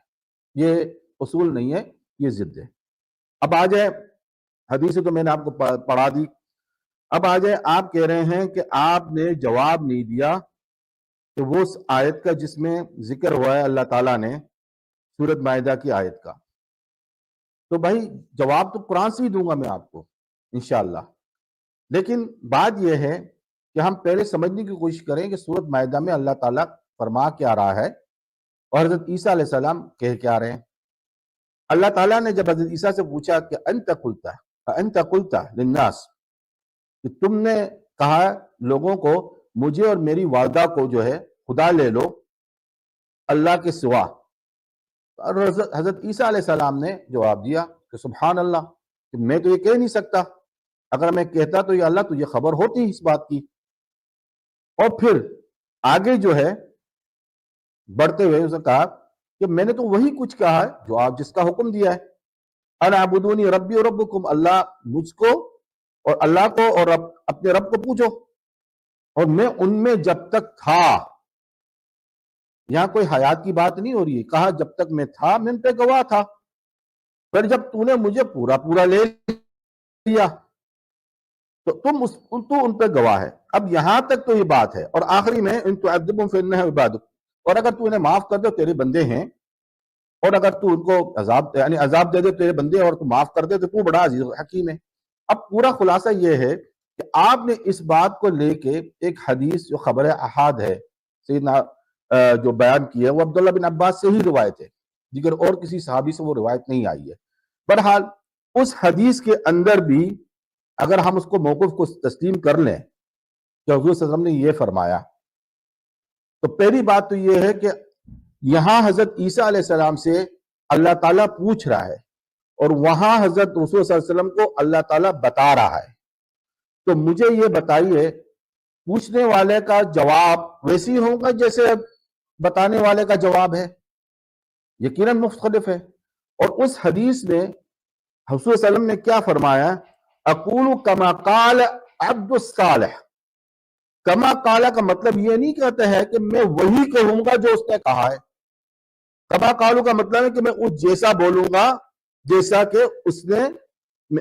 یہ اصول نہیں ہے, یہ ضد ہے. اب آ جائے حدیث تو میں نے آپ کو پڑھا دی. اب آ جائے آپ کہہ رہے ہیں کہ آپ نے جواب نہیں دیا کہ وہ اس آیت کا جس میں ذکر ہوا ہے اللہ تعالیٰ نے سورۃ مائدہ کی آیت کا. تو بھائی جواب تو قرآن سے ہی دوں گا میں آپ کو انشاءاللہ. لیکن بات یہ ہے کہ ہم پہلے سمجھنے کی کوشش کریں کہ سورۃ مائدہ میں اللہ تعالیٰ فرما کیا رہا ہے اور حضرت عیسیٰ علیہ السلام کہہ کیا رہے ہیں. اللہ تعالیٰ نے جب حضرت عیسیٰ سے پوچھا کہ انت قلت للناس, کہ تم نے کہا لوگوں کو مجھے اور میری والدہ کو جو ہے خدا لے لو اللہ کے سوا. اور حضرت عیسیٰ علیہ السلام نے جواب دیا کہ سبحان اللہ, کہ میں تو یہ کہہ نہیں سکتا, اگر میں کہتا تو یہ اللہ تجھے خبر ہوتی اس بات کی. اور پھر آگے جو ہے بڑھتے ہوئے اس نے کہا کہ میں نے تو وہی کچھ کہا ہے جو آپ جس کا حکم دیا ہے, انا اعبدونی ربی و ربکم, اللہ مجھ کو اور اللہ کو اور اپنے رب کو پوچھو, اور میں ان میں جب تک تھا. یہاں کوئی حیات کی بات نہیں ہو رہی ہے, کہا جب تک میں تھا میں ان پہ گواہ تھا, پھر جب تو نے مجھے پورا لے لیا تو تو ان پہ گواہ ہے. اب یہاں تک تو یہ بات ہے, اور آخری میں ان تعذبهم فانهم عبادک, اور اگر تو انہیں معاف کر دے تیرے بندے ہیں, اور اگر تو ان کو عذاب یعنی عذاب دے دے تیرے بندے اور تو معاف کر دے تو بڑا عزیز حکیم ہے. اب پورا خلاصہ یہ ہے کہ آپ نے اس بات کو لے کے ایک حدیث جو خبر احاد ہے سیدنا جو بیان کی ہے وہ عبداللہ بن عباس سے ہی روایت ہے, دیگر اور کسی صحابی سے وہ روایت نہیں آئی ہے. بہرحال اس حدیث کے اندر بھی اگر ہم اس کو موقف کو تسلیم کر لیں کہ حضور صلی اللہ علیہ وسلم نے یہ فرمایا, تو پہلی بات تو یہ ہے کہ یہاں حضرت عیسیٰ علیہ السلام سے اللہ تعالیٰ پوچھ رہا ہے اور وہاں حضرت رسول صلی اللہ علیہ وسلم کو اللہ تعالیٰ بتا رہا ہے. تو مجھے یہ بتائیے پوچھنے والے کا جواب ویسی ہوگا جیسے بتانے والے کا جواب ہے؟ یقیناً مختلف ہے. اور اس حدیث میں حضور صلی اللہ علیہ وسلم نے کیا فرمایا؟ اقول کما قال عبد الصالح. کما قال کا مطلب یہ نہیں کہتا ہے کہ میں وہی کہوں گا جو اس نے کہا ہے. کما قالو کا مطلب ہے کہ میں اس جیسا بولوں گا جیسا کہ اس نے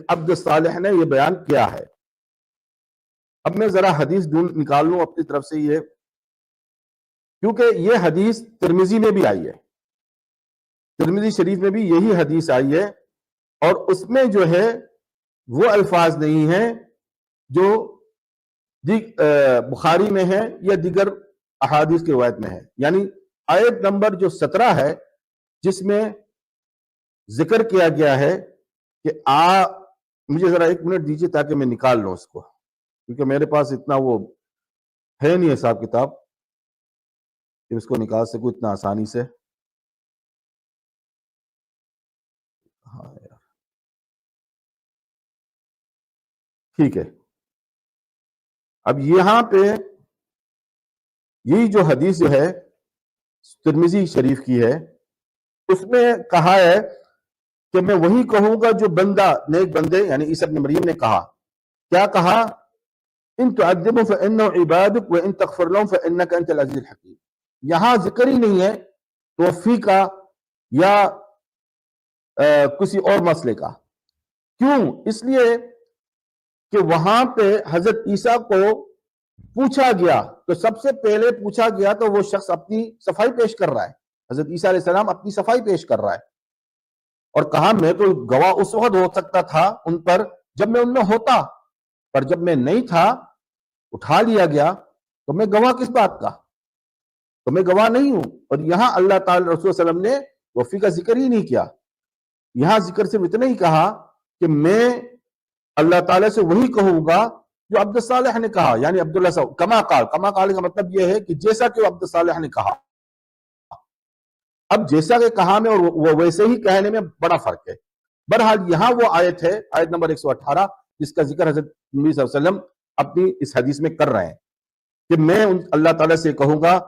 عبد الصالح نے یہ بیان کیا ہے. اب میں ذرا حدیث نکال لوں اپنی طرف سے, یہ کیونکہ یہ حدیث ترمذی میں بھی آئی ہے, ترمذی شریف میں بھی یہی حدیث آئی ہے، اور اس میں جو ہے وہ الفاظ نہیں ہیں جو بخاری میں ہے یا دیگر احادیث کی روایت میں ہے. یعنی آیت نمبر جو 17 ہے جس میں ذکر کیا گیا ہے کہ مجھے ذرا 1 منٹ دیجیے تاکہ میں نکال لوں اس کو، کیونکہ میرے پاس اتنا وہ ہے نہیں حساب کتاب کہ اس کو نکال سکوں اتنا آسانی سے. ہاں یار ٹھیک ہے. اب یہاں پہ یہی جو حدیث جو ہے ترمذی شریف کی ہے، اس میں کہا ہے کہ میں وہی کہوں گا جو بندہ نیک بندے یعنی عیسی ابن مریم نے کہا. کیا کہا؟ ان تعذبهم فانه عبادك وان تغفر لهم فانك انت العزيز الحكيم. یہاں ذکر ہی نہیں ہے توفی کا یا کسی اور مسئلے کا. کیوں؟ اس لیے کہ وہاں پہ حضرت عیسیٰ کو پوچھا گیا تو سب سے پہلے پوچھا گیا تو وہ شخص اپنی صفائی پیش کر رہا ہے. حضرت عیسیٰ علیہ السلام اپنی صفائی پیش کر رہا ہے اور کہا میں تو گواہ اس وقت ہو سکتا تھا ان پر جب میں ان میں ہوتا، پر جب میں نہیں تھا اٹھا لیا گیا تو میں گواہ کس بات کا؟ تو میں گواہ نہیں ہوں. اور یہاں اللہ تعالی رسول صلی اللہ علیہ وسلم نے وفی کا ذکر ہی نہیں کیا. یہاں ذکر صرف اتنا ہی کہا کہ میں اللہ تعالیٰ سے وہی کہوں گا جو عبد الصالح نے کہا، یعنی عبداللہ صاحب کما قال کا مطلب یہ ہے کہ جیسا کہ عبد الصالح نے کہا. اب جیسا کہ کہا میں اور وہ ویسے ہی کہنے میں بڑا فرق ہے. بہرحال یہاں وہ آیت ہے، آیت نمبر 118، جس کا ذکر حضرت نبی صلی اللہ علیہ وسلم اپنی اس حدیث میں کر رہے ہیں کہ میں اللہ تعالیٰ سے کہوں گا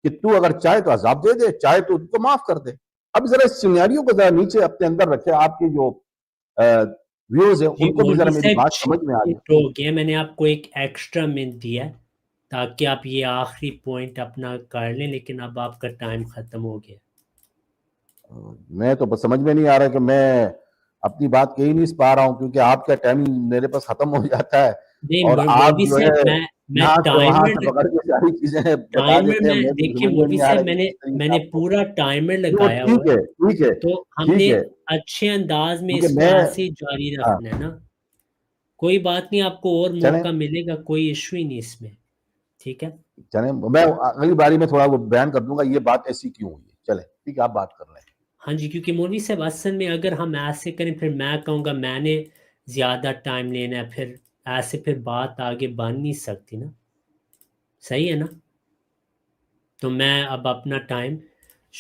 کہ تو اگر چاہے تو عذاب دے دے، چاہے تو ان کو معاف کر دے. اب ذرا اس سیناریو کو ذرا نیچے اپنے اندر رکھے، آپ کے جو ویوز ہیں ان کو بھی ذرا میری بات سمجھ میں آ جائے. میں نے آپ کو ایک ایکسٹرا منٹ دیا ہے تاکہ آپ یہ آخری پوائنٹ اپنا کر لیں، لیکن اب آپ کا ٹائم ختم ہو گیا. میں تو سمجھ میں نہیں آ رہا کہ میں اپنی بات کہی نہیں پا رہا ہوں کیونکہ آپ کا ٹائم میرے پاس ختم ہو جاتا ہے اور آپ جو ہے دیکھیں مولوی صاحب میں نے پورا ٹائمر لگایا ہوا ہے تو ہم نے اچھے انداز میں اس کو ایسے ہی جاری رکھنا ہے نا. کوئی بات نہیں، آپ کو اور موقع ملے گا، کوئی ایشو ہی نہیں اس میں. ٹھیک ہے چلیں، میں اگلی باری میں تھوڑا وہ بیان کر دوں گا یہ بات ایسی کیوں ہوئی ہے. چلیں ٹھیک ہے، آپ بات کر رہے ہیں. ہاں جی، کیونکہ مولوی صاحب اصل میں اگر ہم ایسے کریں پھر میں کہوں گا میں نے زیادہ ٹائم لینا ہے، پھر ایسے پھر بات آگے بن نہیں سکتی نا. صحیح ہے نا؟ تو میں اب اپنا ٹائم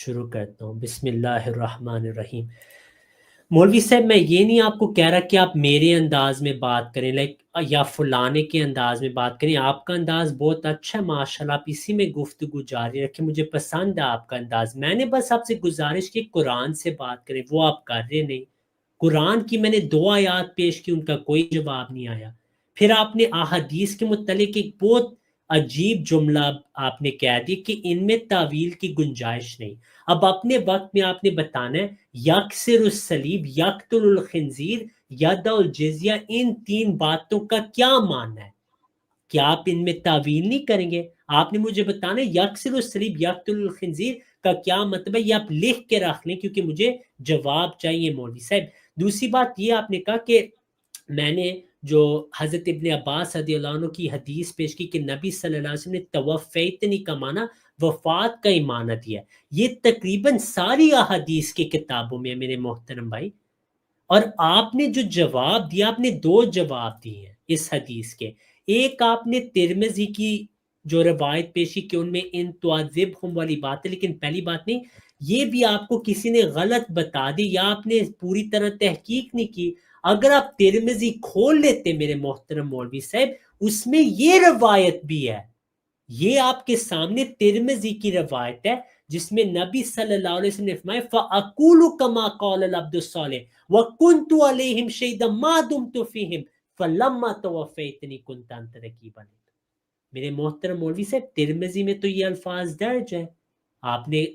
شروع کرتا ہوں. بسم اللہ الرحمن الرحیم. مولوی صاحب میں یہ نہیں آپ کو کہہ رہا کہ آپ میرے انداز میں بات کریں یا فلانے کے انداز میں بات کریں. آپ کا انداز بہت اچھا ہے ماشاءاللہ، آپ اسی میں گفتگو جاری رکھیں، مجھے پسند ہے آپ کا انداز. میں نے بس آپ سے گزارش کی قرآن سے بات کریں، وہ آپ کر رہے نہیں. قرآن کی میں نے 2 آیات پیش کی، ان کا کوئی جواب نہیں آیا. پھر آپ نے احادیث کے متعلق ایک بہت عجیب جملہ آپ نے کہہ دی کہ ان میں تعویل کی گنجائش نہیں. اب اپنے وقت میں آپ نے بتانا ہے یکسر الصلیب، یقتل الخنزیر، یدع الجزیہ، ان 3 باتوں کا کیا معنی ہے؟ کیا آپ ان میں تعویل نہیں کریں گے؟ آپ نے مجھے بتانا ہے یکسر الصلیب یقتل الخنزیر کا کیا مطلب ہے، یہ آپ لکھ کے رکھ لیں کیونکہ مجھے جواب چاہیے مولوی صاحب. دوسری بات یہ آپ نے کہا کہ میں نے جو حضرت ابن عباس رضی اللہ عنہ کی حدیث پیش کی کہ نبی صلی اللہ علیہ وسلم نے توفیتنی کا معنی وفات کا ہی معنی دیا. یہ تقریباً ساری احادیث کی کتابوں میں ہے میرے محترم بھائی. اور آپ نے جو جواب دیا، آپ نے 2 جواب دیے ہیں اس حدیث کے. ایک آپ نے ترمذی کی جو روایت پیشی کہ ان میں ان تعذبہم والی بات ہے، لیکن پہلی بات نہیں، یہ بھی آپ کو کسی نے غلط بتا دی یا آپ نے پوری طرح تحقیق نہیں کی. اگر آپ ترمذی کھول لیتے میرے محترم مولوی صاحب، اس میں یہ روایت بھی ہے. یہ آپ کے سامنے ترمذی کی روایت ہے جس میں نبی صلی اللہ علیہ وسلم نے فرمایا فَأَقُولُ كَمَا قَالَ الْعَبْدُ الصَّالِحُ وَكُنْتُ عَلَيْهِمْ شَهِيدًا مَا دُمْتُ فِيهِمْ فَلَمَّا تَوَفَّيْتَنِي كُنْتَ أَنْتَ رَقِيبًا. میرے محترم مولوی صاحب ترمذی میں تو یہ الفاظ درج ہے، آپ نے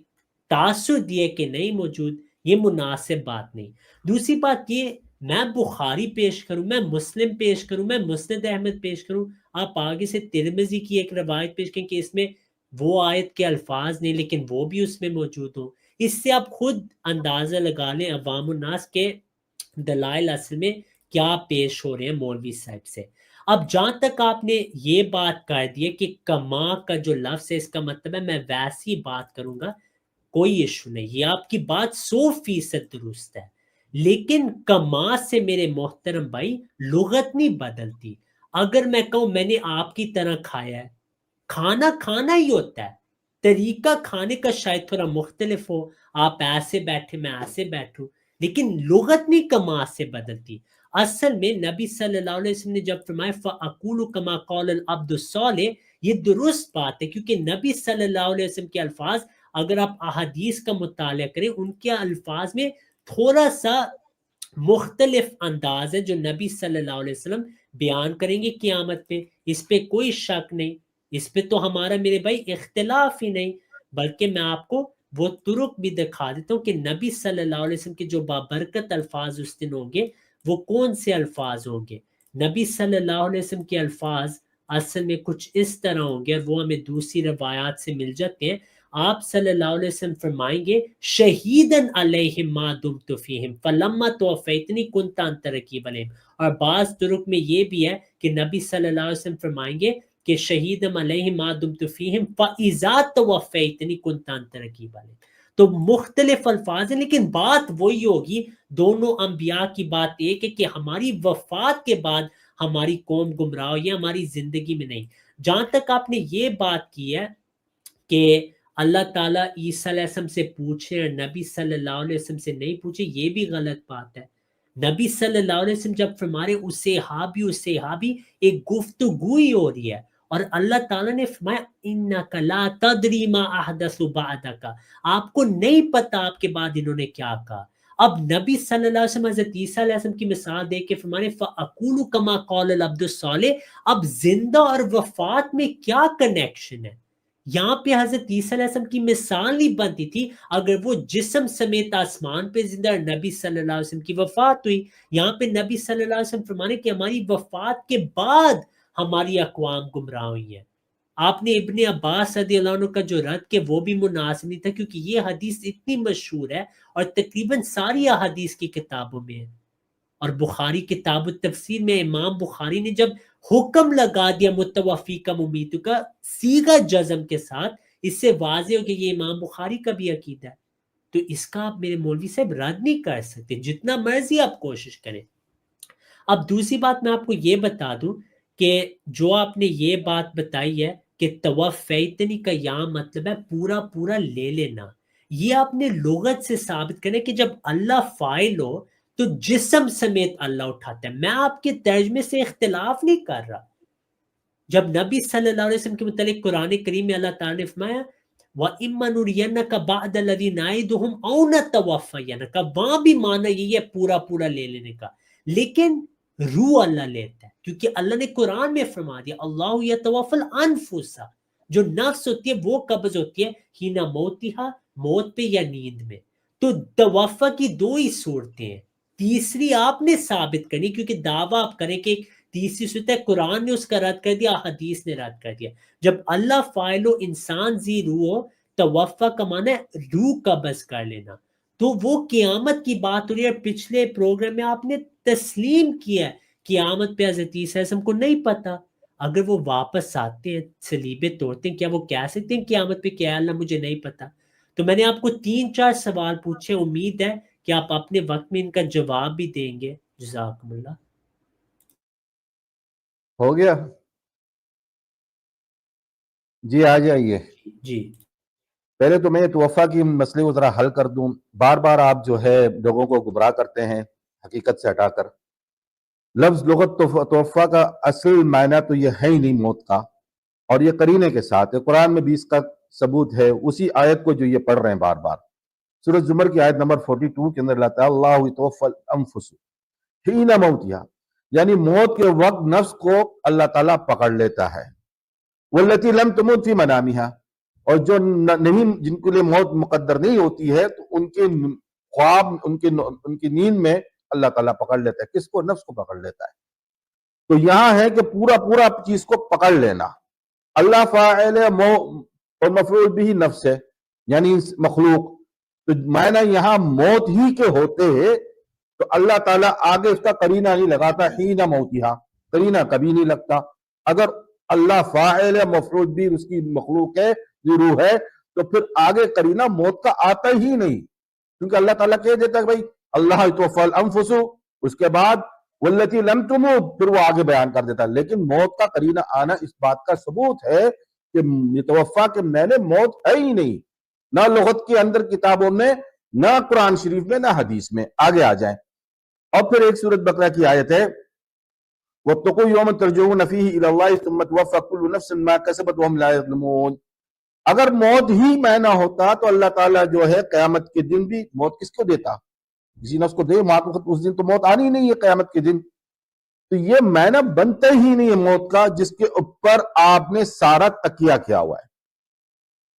تاثر دیے کہ نہیں موجود، یہ مناسب بات نہیں. دوسری بات یہ، میں بخاری پیش کروں، میں مسلم پیش کروں، میں مسند احمد پیش کروں، آپ آگے سے ترمذی کی ایک روایت پیش کریں کہ اس میں وہ آیت کے الفاظ نہیں لیکن وہ بھی اس میں موجود ہوں. اس سے آپ خود اندازہ لگا لیں عوام الناس کے دلائل اصل میں کیا پیش ہو رہے ہیں مولوی صاحب سے۔ اب جہاں تک آپ نے یہ بات کہہ دی ہے کہ کما کا جو لفظ ہے اس کا مطلب ہے میں ویسی بات کروں گا، کوئی ایشو نہیں، یہ آپ کی بات 100% درست ہے، لیکن کما سے میرے محترم بھائی لغت نہیں بدلتی۔ اگر میں کہوں میں نے آپ کی طرح کھایا ہے، کھانا کھانا ہی ہوتا ہے، طریقہ کھانے کا شاید تھوڑا مختلف ہو، آپ ایسے بیٹھے میں ایسے بیٹھوں، لیکن لغت نہیں کما سے بدلتی۔ اصل میں نبی صلی اللہ علیہ وسلم نے جب فرمایا فَأَقُولُ كَمَا قَالَ الْعَبْدُ الصَّالِحُ، یہ درست بات ہے، کیونکہ نبی صلی اللہ علیہ وسلم کے الفاظ اگر آپ احادیث کا مطالعہ کریں ان کے الفاظ میں تھوڑا سا مختلف انداز ہے جو نبی صلی اللہ علیہ وسلم بیان کریں گے قیامت پہ، اس پہ کوئی شک نہیں، اس پہ تو ہمارا میرے بھائی اختلاف ہی نہیں، بلکہ میں آپ کو وہ طرق بھی دکھا دیتا ہوں کہ نبی صلی اللہ علیہ وسلم کے جو بابرکت الفاظ اس دن ہوں گے وہ کون سے الفاظ ہوں گے۔ نبی صلی اللہ علیہ وسلم کے الفاظ اصل میں کچھ اس طرح ہوں گے، اور وہ ہمیں دوسری روایات سے مل جاتے ہیں۔ آپ صلی اللہ علیہ وسلم فرمائیں گے شہیدن علیہم ما دمت فیہم فلما توفیتنی کنت انت رقیب علیہم، اور بعض طرق میں یہ بھی ہے کہ نبی صلی اللہ علیہ وسلم فرمائیں گے کہ شہیدم علیہم ما دمت فیہم فاذا توفیتنی کنت انت رقیب علیہم۔ تو مختلف الفاظ ہیں لیکن بات وہی ہوگی، دونوں انبیاء کی بات ایک ہے کہ ہماری وفات کے بعد ہماری قوم گمراہ ہو، یہ ہماری زندگی میں نہیں۔ جہاں تک آپ نے یہ بات کی ہے کہ اللہ تعالیٰ عیسیٰ علیہ السلام سے پوچھے اور نبی صلی اللہ علیہ وسلم سے نہیں پوچھے، یہ بھی غلط بات ہے۔ نبی صلی اللہ علیہ وسلم جب فرما رہے اس صحابی ایک گفتگو ہی ہو رہی ہے، اور اللہ تعالیٰ نے فرمایا اِنَّكَ لَا تَدْرِي مَا أَحْدَثُ بَعْدَكَ، آپ کو نہیں پتا آپ کے بعد انہوں نے کیا کہا۔ اب نبی صلی اللہ علیہ وسلم حضرت عیسیٰ علیہ السلام کی مثال دے کے فرمانے فَأَقُولُ كَمَا قَالَ الْعَبْدُ الصَّالِحُ، اب زندہ اور وفات میں کیا کنیکشن ہے؟ یہاں پہ حضرت عیسیٰ علیہ السلام کی مثال نہیں بنتی تھی اگر وہ جسم سمیت آسمان پہ زندہ اور نبی صلی اللہ علیہ وسلم کی وفات ہوئی۔ یہاں پہ نبی صلی اللہ علیہ وسلم فرمانے کہ ہماری وفات کے بعد ہماری اقوام گمراہ ہوئی ہیں۔ آپ نے ابن عباس رضی اللہ عنہ کا جو رد کہ وہ بھی مناسب نہیں تھا، کیونکہ یہ حدیث اتنی مشہور ہے اور تقریباً ساری احادیث کی کتابوں میں ہے، اور بخاری کتاب التفسیر میں امام بخاری نے جب حکم لگا دیا متوفی کا ممیتو کا صیغہ جزم کے ساتھ، اس سے واضح ہو کہ یہ امام بخاری کا بھی عقیدہ ہے، تو اس کا آپ میرے مولوی صاحب رد نہیں کر سکتے جتنا مرضی آپ کوشش کریں۔ اب دوسری بات میں آپ کو یہ بتا دوں کہ جو آپ نے یہ بات بتائی ہے کہ توفیتنی کا یہاں مطلب ہے پورا پورا لے لینا، یہ آپ نے لغت سے ثابت کریں کہ جب اللہ فاعل ہو تو جسم سمیت اللہ اٹھاتا ہے۔ میں آپ کے ترجمے سے اختلاف نہیں کر رہا۔ جب نبی صلی اللہ علیہ وسلم کے متعلق قرآن کریم میں اللہ تعالیٰ نے فرمایا وَإِمَّا نُرِيَنَّكَ بَعْدَ الَّذِي نَعِدُهُمْ أَوْ نَتَوَفَّيَنَّكَ، وہاں بھی معنی یہی ہے پورا پورا لے لینے کا، لیکن روح اللہ لیتا ہے، کیونکہ اللہ نے قرآن میں فرما دیا اللہ یتوفی الانفس، جو نفس ہوتی ہے وہ قبض ہوتی ہے حین موتہا، موت پہ یا نیند میں۔ تو توفا کی دو ہی صورتیں ہیں، تیسری آپ نے ثابت کرنی، کیونکہ دعویٰ آپ کریں کہ تیسری صورت ہے قرآن نے اس کا رد کر دیا، حدیث نے رد کر دیا۔ جب اللہ فاعل ہو انسان زی روح ہو، توفا کا معنی ہے روح قبض کر لینا، تو وہ قیامت کی بات ہو رہی ہے۔ پچھلے پروگرام میں آپ نے تسلیم کیا ہے قیامت پہ حضرت عیسیٰ علیہ السلام کو نہیں پتا، اگر وہ واپس آتے ہیں صلیبے توڑتے ہیں کیا وہ کہہ سکتے ہیں قیامت پہ کہ اللہ مجھے نہیں پتا؟ تو میں نے آپ کو 3-4 سوال پوچھے، امید ہے کہ آپ اپنے وقت میں ان کا جواب بھی دیں گے۔ جزاکم اللہ۔ ہو گیا جی، آ جائیے۔ جی پہلے تو میں توفا کی مسئلے کو ذرا حل کر دوں۔ بار بار آپ جو ہے لوگوں کو گمراہ کرتے ہیں حقیقت سے ہٹا کر۔ لفظ لغت توفا کا اصل معنی تو یہ ہے ہی نہیں موت کا، اور یہ قرینے کے ساتھ ہے، قرآن میں بھی اس کا ثبوت ہے، اسی آیت کو جو یہ پڑھ رہے ہیں بار بار، سورۃ زمر کی آیت نمبر 42 کے اندر اللہ تعالیٰ اللہ یتوفی الانفس حین موتہا، یعنی موت کے وقت نفس کو اللہ تعالیٰ پکڑ لیتا ہے، واللتی لم تمت فی منامہا، اور جو نہیں، جن کے لیے موت مقدر نہیں ہوتی ہے تو ان کے خواب، ان کی نیند میں اللہ تعالیٰ پکڑ لیتا ہے۔ کس کو؟ نفس کو پکڑ لیتا ہے۔ تو یہاں ہے کہ پورا پورا چیز کو پکڑ لینا۔ اللہ فاعل اور مفعول بھی نفس ہے، یعنی مخلوق، تو معنی یہاں موت ہی کے ہوتے ہیں تو اللہ تعالیٰ آگے اس کا قرینہ نہیں لگاتا، حین موتہا، قرینہ کبھی نہیں لگتا۔ اگر اللہ فاعل ہے، مفعول بھی اس کی مخلوق ہے، جو روح ہے، تو پھر آگے قرینہ موت کا آتا ہی نہیں، کیونکہ اللہ تعالیٰ کہہ دیتا ہے بھائی اللہ یتوفی الانفس، اس کے بعد واللتی لم تموت، پھر وہ آگے بیان کر دیتا ہے۔ لیکن موت کا قرینہ آنا اس بات کا ثبوت ہے کہ یتوفا کے معنی موت ہے ہی نہیں، نہ لغت کے اندر کتابوں میں، نہ قرآن شریف میں، نہ حدیث میں۔ آگے آ جائیں، اور پھر ایک سورۃ بقرہ کی آیت ہے وَاتَّقُوا يَوْمًا تُرْجَعُونَ فِيهِ إِلَى اللَّهِ ثُمَّ تُوَفَّى كُلُّ نَفْسٍ مَا كَسَبَتْ وَهُمْ لَا يُظْلَمُونَ۔ اگر موت ہی معنی ہوتا تو اللہ تعالیٰ جو ہے قیامت کے دن بھی موت کس کو دیتا؟ کسی نفس کو دے، اس دن تو موت آنی نہیں ہے قیامت کے دن، تو یہ معنی بنتا ہی نہیں ہے موت کا جس کے اوپر آپ نے سارا تکیہ کیا ہوا ہے۔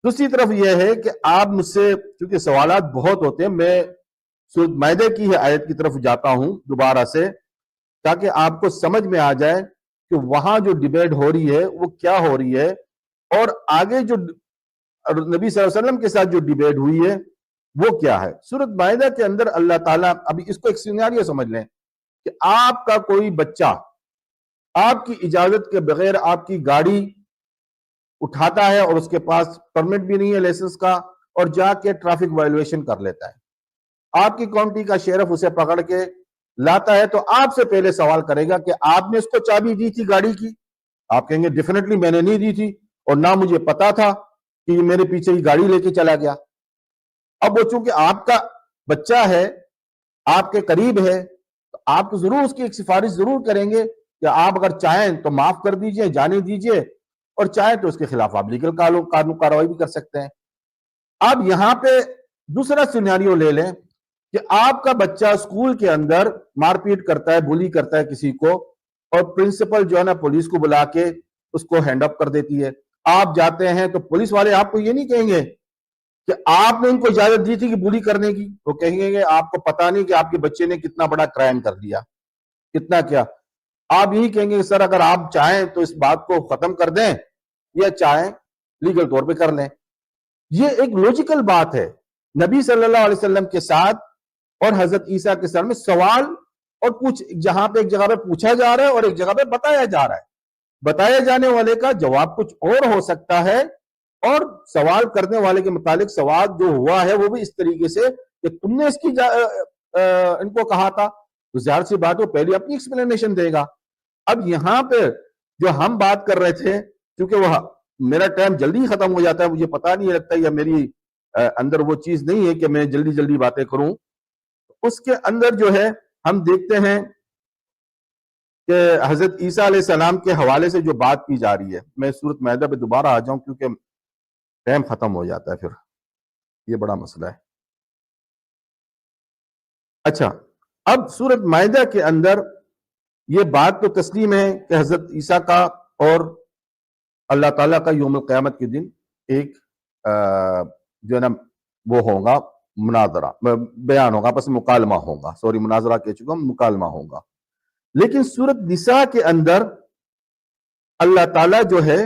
دوسری طرف یہ ہے کہ آپ مجھ سے، کیونکہ سوالات بہت ہوتے ہیں، میں سورۃ مائدہ کی ہے آیت کی طرف جاتا ہوں دوبارہ سے، تاکہ آپ کو سمجھ میں آ جائے کہ وہاں جو ڈیبیٹ ہو رہی ہے وہ کیا ہو رہی ہے، اور آگے جو نبی صلی اللہ علیہ وسلم کے ساتھ جو ڈیبیٹ ہوئی ہے وہ کیا ہے۔ سورۃ مائدہ کے اندر اللہ تعالیٰ، ابھی اس کو ایک سیناریو سمجھ لیں کہ آپ کا کوئی بچہ آپ کی اجازت کے بغیر آپ کی گاڑی اٹھاتا ہے اور اس کے پاس پرمٹ بھی نہیں ہے لائسنس کا، اور جا کے ٹریفک وائلیشن کر لیتا ہے، آپ کی کاؤنٹی کا شیرف اسے پکڑ کے لاتا ہے، تو آپ سے پہلے سوال کرے گا کہ آپ نے اس کو چابی دی تھی گاڑی کی؟ آپ کہیں گے ڈیفینیٹلی میں نے نہیں دی تھی، اور نہ مجھے پتا تھا کہ یہ میرے پیچھے ہی گاڑی لے کے چلا گیا۔ اب وہ چونکہ آپ کا بچہ ہے، آپ کے قریب ہے، تو آپ کو ضرور اس کی ایک سفارش ضرور کریں گے کہ آپ اگر چاہیں تو معاف کر دیجئے، جانے دیجئے، اور چاہیں تو اس کے خلاف آپ لیگل قانون کارروائی بھی کر سکتے ہیں۔ اب یہاں پہ دوسرا سیناریو لے لیں کہ آپ کا بچہ اسکول کے اندر مار پیٹ کرتا ہے، بلی کرتا ہے کسی کو، اور پرنسپل جو ہے نا پولیس کو بلا کے اس کو ہینڈ اپ کر دیتی ہے۔ آپ جاتے ہیں تو پولیس والے آپ کو یہ نہیں کہیں گے کہ آپ نے ان کو اجازت دی تھی کہ بلی کرنے کی، وہ کہیں گے آپ کو پتا نہیں کہ آپ کے بچے نے کتنا بڑا کرائم کر دیا، کتنا کیا۔ آپ یہی کہیں گے سر اگر آپ چاہیں تو اس بات کو ختم کر دیں، یا چاہیں لیگل طور پہ کر لیں۔ یہ ایک لوجیکل بات ہے نبی صلی اللہ علیہ وسلم کے ساتھ اور حضرت عیسیٰ کے ساتھ میں سوال اور جہاں پہ ایک جگہ پہ پوچھا جا رہا ہے اور ایک جگہ پہ بتایا جا رہا ہے، بتایا جانے والے کا جواب کچھ اور ہو سکتا ہے، اور سوال کرنے والے کے متعلق سوال جو ہوا ہے وہ بھی اس طریقے سے کہ تم نے اس کی ان کو کہا تھا، تو ظاہر سی بات وہ پہلے اپنی ایکسپلینیشن دے گا۔ اب یہاں پہ جو ہم بات کر رہے تھے، کیونکہ وہ میرا ٹائم جلدی ختم ہو جاتا ہے، مجھے پتا نہیں لگتا یا میری اندر وہ چیز نہیں ہے کہ میں جلدی جلدی باتیں کروں، اس کے اندر جو ہے ہم دیکھتے ہیں کہ حضرت عیسیٰ علیہ السلام کے حوالے سے جو بات کی جا رہی ہے، میں سورۃ مائدہ پہ دوبارہ آ جاؤں کیونکہ ٹائم ختم ہو جاتا ہے، پھر یہ بڑا مسئلہ ہے۔ اچھا، اب سورۃ مائدہ کے اندر یہ بات تو تسلیم ہے کہ حضرت عیسیٰ کا اور اللہ تعالیٰ کا یوم القیامت کے دن ایک جو ہے نا وہ ہوگا، مناظرہ بیان ہوگا، بس مکالمہ ہوگا، سوری مناظرہ کہہ چکا ہوں، مکالمہ ہوگا۔ لیکن سورۃ نساء کے اندر اللہ تعالیٰ جو ہے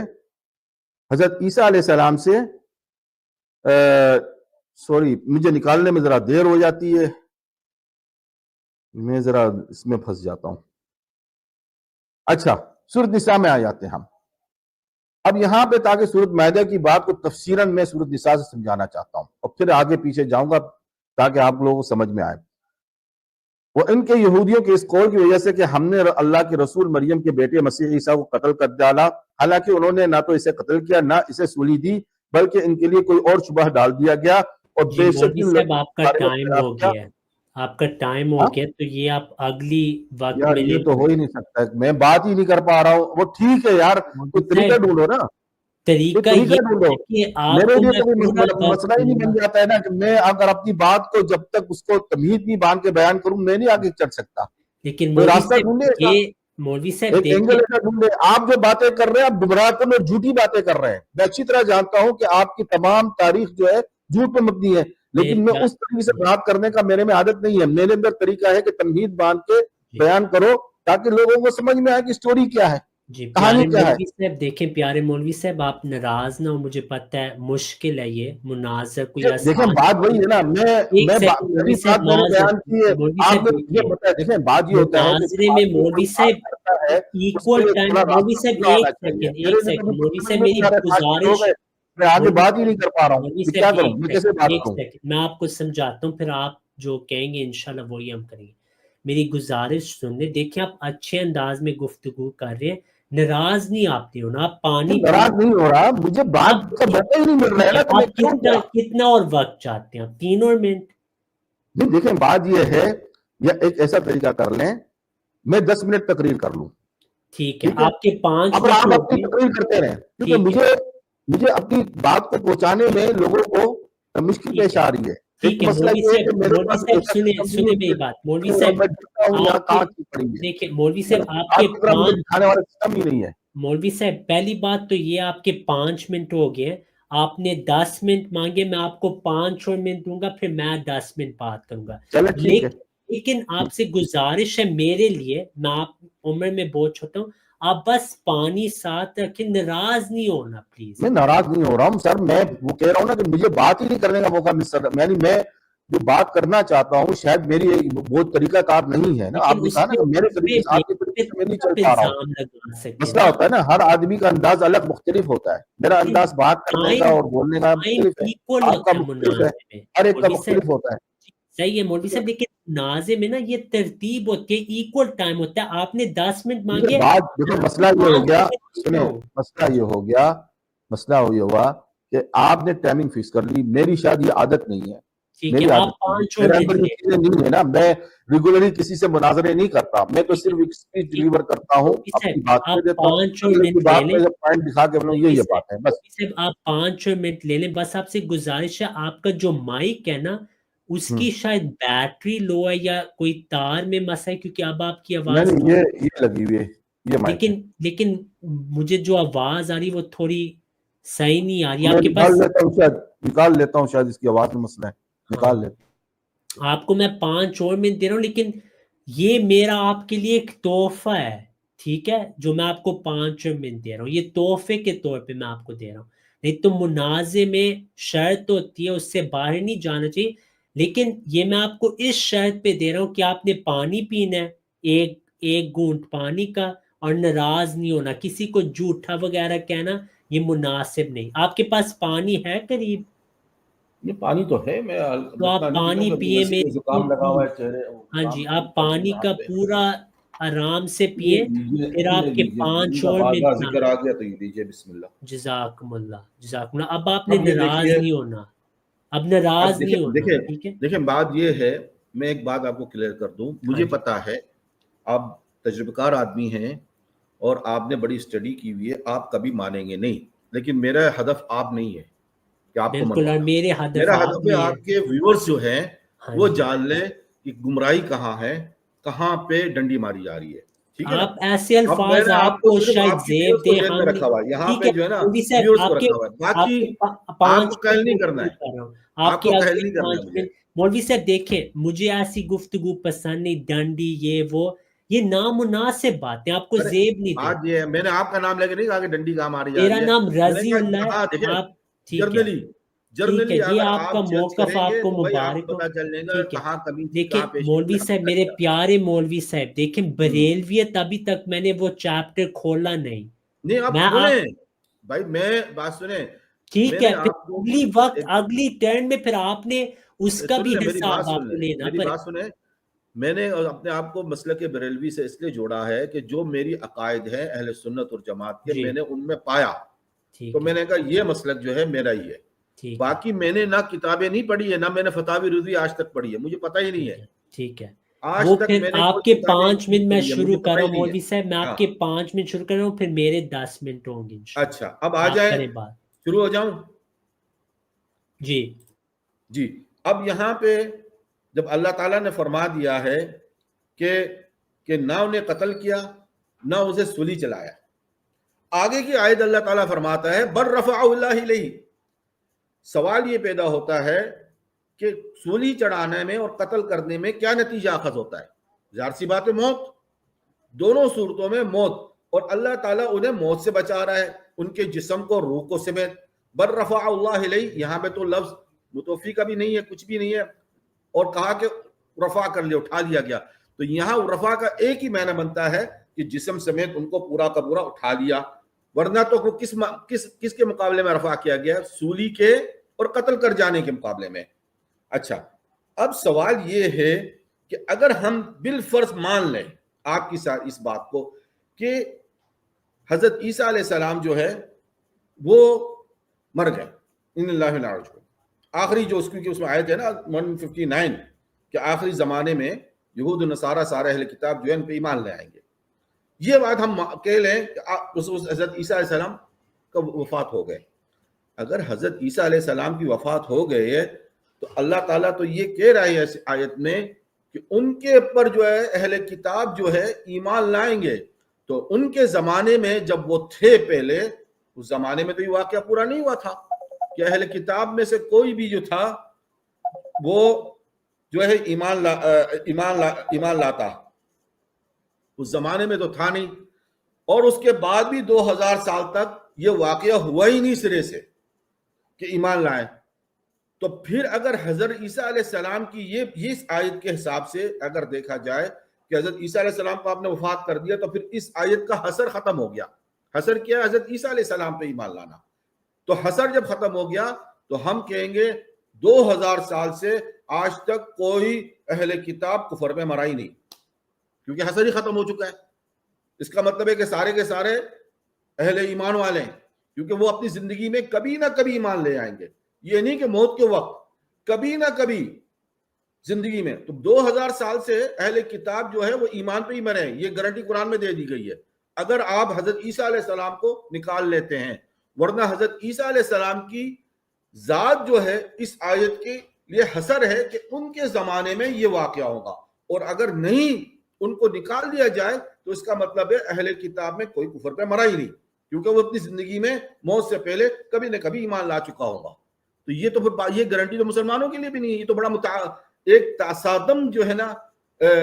حضرت عیسیٰ علیہ السلام سے سوری مجھے نکالنے میں ذرا دیر ہو جاتی ہے، میں ذرا اس میں پھنس جاتا ہوں۔ اچھا، سورۃ نساء میں آ جاتے ہیں ہم اب یہاں پہ، تاکہ سورۃ مائدہ کی بات کو تفصیلاً میں سورۃ نساء سے سمجھانا چاہتا ہوں، اور پھر آگے پیچھے جاؤں گا تاکہ آپ لوگوں کو سمجھ میں آئے۔ وہ ان کے یہودیوں کے اس قول کی وجہ سے کہ ہم نے اللہ کے رسول مریم کے بیٹے مسیح عیسیٰ کو قتل کر ڈالا، حالانکہ انہوں نے نہ تو اسے قتل کیا نہ اسے سولی دی، بلکہ ان کے لیے کوئی اور شبہ ڈال دیا گیا، اور بے شک آپ کا ٹائم ہو گیا ہے، آپ کا ٹائم ہو گیا، تو یہ آپ اگلی وقت یار میں یہ تو ہو ہی نہیں سکتا، میں بات ہی نہیں کر پا رہا ہوں۔ وہ ٹھیک ہے یار، کوئی طریقہ ڈھونڈو نا، طریقہ یہ ہے کہ آپ میرے کو لیے میں تو کوئی پورا وقت مسئلہ ہی نہیں بن جاتا ہے نا کہ میں اگر اپنی بات کو جب تک اس کو تمہید نہیں باندھ کے بیان کروں، میں نہیں آگے چڑھ سکتا۔ لیکن کوئی راستہ ڈھونڈے، مولوی صاحب ایک اینگل ایسا ڈھونڈے۔ آپ جو باتیں کر رہے ہیں آپ گمراہ کن اور جھوٹی باتیں کر رہے ہیں، میں اچھی طرح جانتا ہوں کہ آپ کی تمام تاریخ جو ہے جھوٹ پہ مبنی ہے، لیکن میں اس طریقے سے بات کرنے کا میرے میں عادت نہیں ہے۔ میرے اندر طریقہ ہے کہ تمہید باندھ کے بیان کرو تاکہ لوگوں کو سمجھ میں آئے کہ سٹوری کیا ہے۔ جی کہانی پیارے کیا ہے؟ مولوی صاحب دیکھیں، پیارے مولوی صاحب آپ ناراض نہ ہو، مجھے پتہ ہے مشکل ہے یہ مناظر کوئی دیکھیں آسان بات وہی ہے نا، ایک سیکنڈ مولوی صاحب میں نے معاذ بیان کی ہے، مولوی آپ صاحب نے دیکھیں مجھے بتایا. دیکھیں بات یہ ہوتا ہے کہ مناظرے میں مولوی صاحب کرتا ہے اس کے ایکول لیے ٹائم، تھوڑا مولوی راستہ صاحب کھلا ایک آنا چاہیے. سیکنڈ بالکل مولوی سمجھ صاحب میں میری نہیں آ رہا ہے، 5 منٹ ہو گزارش، گئے، میں آگے مولوی بات ہی نہیں کر پا رہا ہوں مولوی کہ صاحب کیا کروں، میں کیسے بات ایک کروں. سیکنڈ میں آپ کو سمجھاتا ہوں، پھر آپ جو کہیں گے انشاءاللہ وہی ہم کریں گے. میری گزارش سن لیں، دیکھیں آپ اچھے انداز میں گفتگو کر رہے ہیں، ناراض نہیں آپ نے ہونا، آپ پانی ناراض نہیں ہو رہا، مجھے بات آپ کا موقع ہی نہیں مل رہا ہے نا، تو میں آپ کروں کیا؟ کتنا اور وقت چاہتے ہیں آپ؟ 3 اور منٹ؟ نہیں دیکھیں بات یہ ہے، یا ایک ایسا طریقہ کر لیں، میں 10 منٹ تقریر کر لوں، ٹھیک ہے، ٹھیک ہے، آپ کے 5 اب منٹ آپ ہو اپنی گئے. تقریر کرتے رہیں، کیونکہ ٹھیک ہے مجھے اپنی بات کو پہنچانے میں لوگوں کو مشکل ٹھیک پیش ہے آ رہی ہے. ایک ٹھیک ہے مسئلہ مولوی یہ ہے کہ صاحب، میرے مولوی پاس صاحب ایسا سسٹم نہیں سنیں ہے میری بات. مولوی کہ صاحب میں ڈرتا ہوں یہاں آپ کے کہاں چیز پڑیں گے، دیکھیں مولوی صاحب آپ آپ کے کی طرح مجھے 5 دکھانے والا سسٹم ہی نہیں ہے. مولوی صاحب پہلی بات تو یہ آپ کے 5 منٹ ہو گئے، آپ نے 10 منٹ مانگے، میں آپ کو 5 اور منٹ دوں گا، پھر میں 10 منٹ بات کروں گا. چلے ٹھیک ہے. لیکن آپ سے گزارش ہے میرے لیے، میں آپ عمر میں بہت چھوٹا ہوں، آپ بس پانی ساتھ رکھیں، ناراض نہیں ہونا پلیز. میں ناراض نہیں ہو رہا ہوں سر، میں وہ کہہ رہا ہوں نا کہ مجھے بات ہی نہیں کرنے کا موقع مل رہا، یعنی میں جو بات کرنا چاہتا ہوں شاید میری وہ طریقہ کار نہیں ہے نا. آپ لیکن نے اس کہا نا پہ کہ میرے طریقے سے، آپ کے پہ طریقے سے میں نہیں چل آپ پا رہا ہوں. الزام لگا سکتے مسئلہ ہوتا ہے نا، ہر آدمی کا انداز الگ مختلف ہوتا ہے. میرا انداز بات کرنے کا اور بولنے کا ٹائم مختلف ہے، ایکول آپ کا ہوتا ہے مختلف ہے، مناظر میں. ہر ایک کا مولوی صاحب مختلف ہوتا ہے. صحیح ہے مولوی صاحب، لیکن مناظر میں نا یہ ترتیب ہوتی ہے، ایکول ٹائم ہوتا ہے. آپ نے 10 منٹ یہ مانگے، بات دیکھو، مسئلہ یہ ہو 5 گیا، منٹ سنیں، دیتا ہوں. مسئلہ یہ ہوا کہ آپ نے ٹائمنگ فکس کر لی، میری شاید یہ عادت نہیں ہے، ٹھیک ہے میری آپ عادت نہیں ہے، 5 اور میرے منٹ اندر یہ لیں. چیزیں نہیں ہے نا. میں ریگولرلی کسی سے مناظرے نہیں کرتا، میں تو ٹھیک ہے صرف ایک اسپیچ ٹھیک ڈیلیور کرتا ہوں، مولوی اپنی صاحب بات آپ کہہ دیتا ہوں، 5 اور اگلے کی منٹ لے بات لیں. میں جب پوائنٹ دکھا کے بولوں مولوی یہ صاحب بات ہے بس. مولوی صاحب آپ 5 اور منٹ لے لیں. بس آپ سے گزارش ہے، آپ کا جو مائک ہے نا اس کی شاید بیٹری لو ہے یا کوئی تار میں مسئلہ ہے، کیونکہ اب آپ کی آواز نہیں یہ لگی ہوئی ہے، یہ مائک ہے. لیکن مجھے جو آواز آ رہی وہ تھوڑی صحیح نہیں آ رہی. میں آپ کے پاس نکال لیتا ہوں شاید اس کی آواز میں مسئلہ ہے، ہاں، نکال لیتا آپ کو میں 5 اور منٹ دے رہا ہوں، لیکن یہ میرا آپ کے لیے ایک تحفہ ہے، ٹھیک ہے، جو میں آپ کو 5 اور منٹ دے رہا ہوں، یہ تحفے کے طور پہ میں آپ کو دے رہا ہوں. نہیں تو منازع میں شرط ہوتی ہے، اس سے باہر نہیں جانا چاہیے. لیکن یہ میں آپ کو اس شرط پہ دے رہا ہوں کہ آپ نے پانی پینا ہے، ایک گھونٹ پانی کا، اور ناراض نہیں ہونا. کسی کو جھوٹا وغیرہ کہنا یہ مناسب نہیں. آپ کے پاس پانی ہے قریب؟ یہ پانی تو ہے، میں تو آپ اتنا نہیں پیتا پانی ہوں کہ پیئے ویسے ہی میرے زکام لگا ہوا لیے. ہے چہرے، ہاں زکام جی، ٹھیک آپ کر دیں پانی یہاں کا پہ. پورا آرام سے یہ پیئیں، لیجیے، پھر یہ آپ کے لیجیے، 5 نبی کا اور بار بار منٹ ذکر آ گیا تو یہ لیجیے، بسم اللہ. جزاکم اللہ جزاکم اللہ. اب آپ نے اب یہ ناراض دیکھیے، نہیں ہونا، اب ناراض اب نہیں دیکھیں ہونا، دیکھیں ٹھیک ہے. دیکھیں بات یہ ہے، میں ایک بات آپ کو کلیئر کر دوں. ہاں مجھے جی پتا ہے آپ تجربہ کار آدمی ہیں اور آپ نے بڑی اسٹڈی کی ہوئی ہے، آپ کبھی مانیں گے نہیں، لیکن میرا ہدف آپ نہیں ہے کہ آپ کو بالکل، اور منوانا. میرے ہدف میرا آپ ہدف ہے نہیں ہے. آپ کے ویورز جو ہیں ہاں وہ جی، جان لیں کہ گمراہی کہاں ہے، کہاں پہ ڈنڈی ماری جا رہی ہے. ٹھیک ہے نا. آپ ایسے اب میں الفاظ نے آپ آپ کو کو صرف شاید آپ کی زیب ویورز کو دے، ذہن میں ہم نے رکھا ہوا ہے، یہاں ٹھیک پہ ہے جو ہے نا مولوی صاحب ویورز کو رکھا ہوا ہے، آپ باقی کے آپ کو 5 کہل نہیں منٹ کرنا پوری ہے، کر رہا ہوں. آپ کو آپ کہل کے نہیں کرنا ہے 5 مجھے. منٹ. مولوی صاحب دیکھیں، مجھے ایسی گفتگو پسند نہیں، ڈنڈی یہ وہ، یہ نامناسب باتیں، آپ کو ارے زیب نہیں بات دیتی. یہ ہے، میں نے آپ کا نام لے کے نہیں کہا کہ ڈنڈی کہاں ماری جا میرا رہی ہے. نام میں نے رضی کہا اللہ جہاں ہے. دیکھیں، آپ ٹھیک ہے ٹھیک ہے، جرنلی یہ اگر آپ کا آپ جج موقف کریں آپ گے کو تو بھائی آپ کو مبارک ہو. پتا چل جائے گا ٹھیک ہے، کہاں کمی تھی، دیکھیں کہاں پیشی تھی، مولوی کہاں صاحب، پتہ میرے چلا. پیارے مولوی صاحب، دیکھیں بریلویت ابھی تک میں نے وہ چیپٹر کھولا نہیں. نہیں آپ میں آپ کھولیں بھائی، میں بات سنیں، میں ٹھیک ہے، نے پھر آپ کو اگلی وقت ایک اگلی ٹرن میں پھر آپ نے اس کا سن بھی لیں، میری بات حساب سن آپ لیں، کو لینا میری پڑے. بات سنیں. میں نے اپنے آپ کو مسلک بریلوی سے اس لیے جوڑا ہے کہ جو میری عقائد ہیں اہل سنت اور جماعت کے، جی میں نے ان میں پایا، تو ٹھیک میں ہے نے کہا یہ مسلک جو ہے میرا ہی ہے. ٹھیک ہے باقی میں نے نہ کتابیں نہیں پڑھی ہے، نہ میں نے فتاوی رضوی آج تک پڑھی ہے، مجھے پتہ ہی نہیں ہے. ٹھیک ہے. آج وہ تک پھر میں نے آپ کوئی کے کتابیں 5 نہیں منٹ میں پڑھی ہے، مجھے شروع کر پتہ رہا ہی ہوں نہیں ہے. مولوی صاحب، میں آپ ہاں کے 5 منٹ شروع کر رہا ہوں، پھر میرے 10 منٹ ہوں گے انشاءاللہ. اچھا، اب آ آپ جائیں، کریں بات. شروع ہو جاؤں. جی جی، اب یہاں پہ جب اللہ تعالیٰ نے فرما دیا ہے کہ نہ انہیں قتل کیا نہ اسے سولی چلایا، آگے کی آیت اللہ تعالیٰ فرماتا ہے بر رفع اللہ الیہ. سوال یہ پیدا ہوتا ہے کہ سولی چڑھانے میں اور قتل کرنے میں کیا نتیجہ اخذ ہوتا ہے؟ ظاہر سی بات ہے موت، دونوں صورتوں میں موت. اور اللہ تعالیٰ انہیں موت سے بچا رہا ہے، ان کے جسم کو، روح کو سمیت. بل رفع اللہ الیہ، یہاں پہ تو لفظ متوفی کا بھی نہیں ہے، کچھ بھی نہیں ہے، اور کہا کہ رفع کر لیا، اٹھا لیا گیا. تو یہاں رفع کا ایک ہی معنی بنتا ہے کہ جسم سمیت ان کو پورا کا پورا اٹھا لیا. ورنہ تو کس کے مقابلے میں رفع کیا گیا؟ سولی کے اور قتل کر جانے کے مقابلے میں. اچھا، اب سوال یہ ہے کہ اگر ہم بالفرض مان لیں آپ کی ساتھ اس بات کو کہ حضرت عیسیٰ علیہ السلام جو ہے وہ مر گئے، ان اللہ لا راجعون، آخری جو اس میں آیت ہے نا 159 کہ آخری زمانے میں یہود و نصارہ سارے اہل کتاب جو ہے ان پہ ایمان لے آئیں گے، یہ بات ہم کہہ لیں کہ حضرت عیسیٰ علیہ السلام کا وفات ہو گئے. اگر حضرت عیسیٰ علیہ السلام کی وفات ہو گئی ہے تو اللہ تعالیٰ تو یہ کہہ رہا ہے اس آیت میں کہ ان کے اوپر جو ہے اہل کتاب جو ہے ایمان لائیں گے. تو ان کے زمانے میں جب وہ تھے پہلے، اس زمانے میں تو یہ واقعہ پورا نہیں ہوا تھا کہ اہل کتاب میں سے کوئی بھی جو تھا وہ جو ہے ایمان لاتا. اس زمانے میں تو تھا نہیں، اور اس کے بعد بھی 2000 سال تک یہ واقعہ ہوا ہی نہیں سرے سے کہ ایمان لائیں. تو پھر اگر حضرت عیسیٰ علیہ السلام کی یہ اس آیت کے حساب سے اگر دیکھا جائے کہ حضرت عیسیٰ علیہ السلام کو آپ نے وفات کر دیا، تو پھر اس آیت کا حصر ختم ہو گیا. حصر کیا؟ حضرت عیسیٰ علیہ السلام پہ ایمان لانا. تو حصر جب ختم ہو گیا تو ہم کہیں گے 2000 سال سے آج تک کوئی اہل کتاب کفر میں مرا ہی نہیں، کیونکہ حصر ہی ختم ہو چکا ہے. اس کا مطلب ہے کہ سارے کے سارے اہل ایمان والے ہیں، کیونکہ وہ اپنی زندگی میں کبھی نہ کبھی ایمان لے آئیں گے. یہ نہیں کہ موت کے وقت، کبھی نہ کبھی زندگی میں. تو 2000 سال سے اہل کتاب جو ہے وہ ایمان پہ ہی مرے ہیں، یہ گارنٹی قرآن میں دے دی گئی ہے اگر آپ حضرت عیسیٰ علیہ السلام کو نکال لیتے ہیں. ورنہ حضرت عیسیٰ علیہ السلام کی ذات جو ہے اس آیت کے لیے حصر ہے کہ ان کے زمانے میں یہ واقعہ ہوگا، اور اگر نہیں ان کو نکال دیا جائے تو اس کا مطلب ہے اہل کتاب میں کوئی کفر پہ مرا ہی نہیں، کیونکہ وہ اپنی زندگی میں موت سے پہلے کبھی نہ کبھی ایمان لا چکا ہوگا. تو یہ تو پھر یہ گارنٹی تو مسلمانوں کے لیے بھی نہیں ہے. یہ تو بڑا ایک تصادم جو ہے نا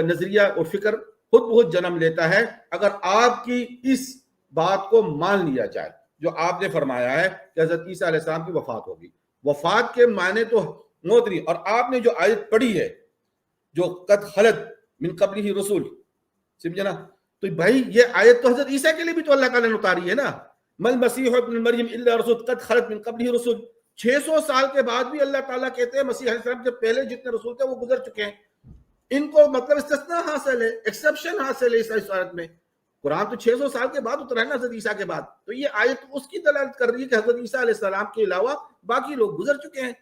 نظریہ اور فکر خود بہت جنم لیتا ہے اگر آپ کی اس بات کو مان لیا جائے جو آپ نے فرمایا ہے کہ حضرت عیسیٰ علیہ السلام کی وفات ہوگی. وفات کے معنی تو موت نہیں. اور آپ نے جو آیت پڑھی ہے جو قد خلت من قبلہ رسول، سمجھے نا؟ تو بھائی یہ آیت تو حضرت عیسیٰ کے لیے بھی تو اللہ تعالیٰ نے اتاری ہے نا، مل مسیح ابن مریم الا رسول قد خلت من قبلہ رسول. 600 سال کے بعد بھی اللہ تعالیٰ کہتے ہیں مسیح علیہ السلام جب پہلے جتنے رسول تھے وہ گزر چکے ہیں. ان کو مطلب استثناء حاصل ہے، ایکسیپشن حاصل ہے اس آیت میں. قرآن تو 600 سال کے بعد اترا ہے نا حضرت عیسیٰ کے بعد. تو یہ آیت اس کی دلالت کر رہی ہے کہ حضرت عیسیٰ علیہ السلام کے علاوہ باقی لوگ گزر چکے ہیں.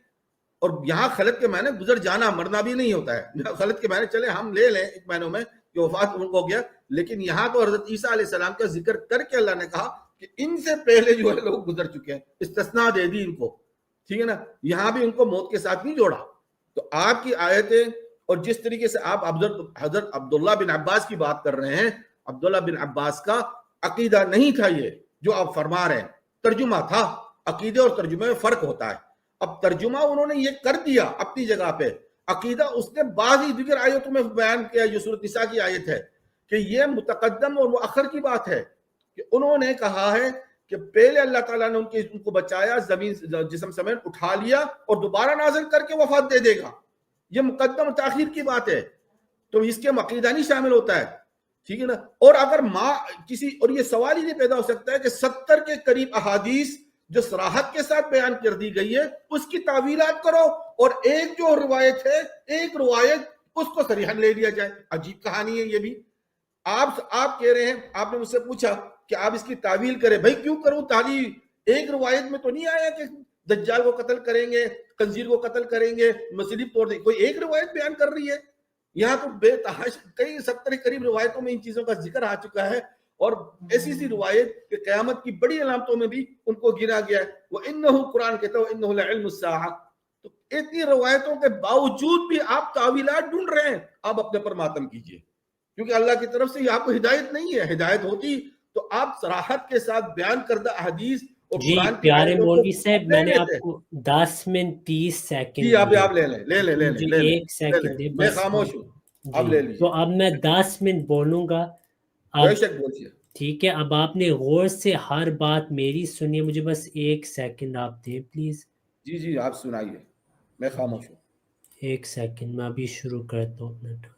اور یہاں خلط کے معنی گزر جانا، مرنا بھی نہیں ہوتا ہے. خلط کے معنی چلے ہم لے لیں ایک معنوں میں کہ وفات ان کو ہو گیا، لیکن یہاں تو حضرت عیسیٰ علیہ السلام کا ذکر کر کے اللہ نے کہا کہ ان سے پہلے جو ہے لوگ گزر چکے ہیں، استثناء دے دی ان کو. ٹھیک ہے نا؟ یہاں بھی ان کو موت کے ساتھ نہیں جوڑا. تو آپ کی آیتیں اور جس طریقے سے آپ حضرت عبداللہ بن عباس کی بات کر رہے ہیں، عبداللہ بن عباس کا عقیدہ نہیں تھا یہ جو آپ فرما رہے ہیں، ترجمہ تھا. عقیدے اور ترجمے میں فرق ہوتا ہے. اب ترجمہ انہوں نے یہ کر دیا اپنی جگہ پہ، عقیدہ اس نے بعض ہی دیگر آیتوں میں بیان کیا جو سورۃ نساء کی آیت ہے کہ یہ متقدم اور مؤخر کی بات ہے کہ انہوں نے کہا ہے کہ پہلے اللہ تعالیٰ نے ان کو بچایا، زمین جسم سمیت اٹھا لیا اور دوبارہ نازل کر کے وفات دے دے گا. یہ مقدم تاخیر کی بات ہے، تو اس کے عقیدہ نہیں شامل ہوتا ہے. ٹھیک ہے نا؟ اور اگر اور یہ سوال ہی نہیں پیدا ہو سکتا ہے کہ 70 کے قریب احادیث جو صراحت کے ساتھ بیان کر دی گئی ہے اس کی تعویلات کرو، اور ایک جو روایت ہے ایک روایت اس کو صریحاً لے لیا جائے. عجیب کہانی ہے یہ بھی. آپ کہہ رہے ہیں، آپ نے مجھ سے پوچھا کہ آپ اس کی تعویل کریں. بھائی کیوں کروں تعویل؟ ایک روایت میں تو نہیں آیا کہ دجال کو قتل کریں گے، خنزیر کو قتل کریں گے، مصلیب توڑ دیں. کوئی ایک روایت بیان کر رہی ہے. یہاں تو بے تحاشا کئی 70 قریب روایتوں میں ان چیزوں کا ذکر آ چکا ہے، اور ایسی سی روایت کہ قیامت کی بڑی علامتوں میں بھی ان کو گنا گیا ہے. وَإِنَّهُ قرآن کہتا ہے وَإِنَّهُ لَعِلْمُ السَّاعَةِ. تو اتنی روایتوں کے باوجود بھی آپ تعویلات ڈھونڈ رہے ہیں. آپ اپنے پر ماتم کیجئے، کیونکہ اللہ کی طرف سے آپ کو ہدایت نہیں ہے. ہدایت ہوتی تو آپ صراحت کے ساتھ بیان کردہ احادیث اور جی قرآن کی پیارے آیتوں مولوی کو صاحب، لے میں نے آپ لیتے. کو 10 منٹ 30 سیکنڈ جی آپ لے لیں جی لے لیں. ایک سیکنڈ میں خاموش ہوں، اب لے لیجیے. تو اب میں 10 منٹ بولوں گا. بے شک بولیے. ٹھیک ہے، اب آپ نے غور سے ہر بات میری سنی ہے، مجھے بس 1 سیکنڈ آپ دیں پلیز. جی جی آپ سنائیے، میں خاموش ہوں. 1 سیکنڈ میں ابھی شروع کرتا ہوں اپنا ٹائم.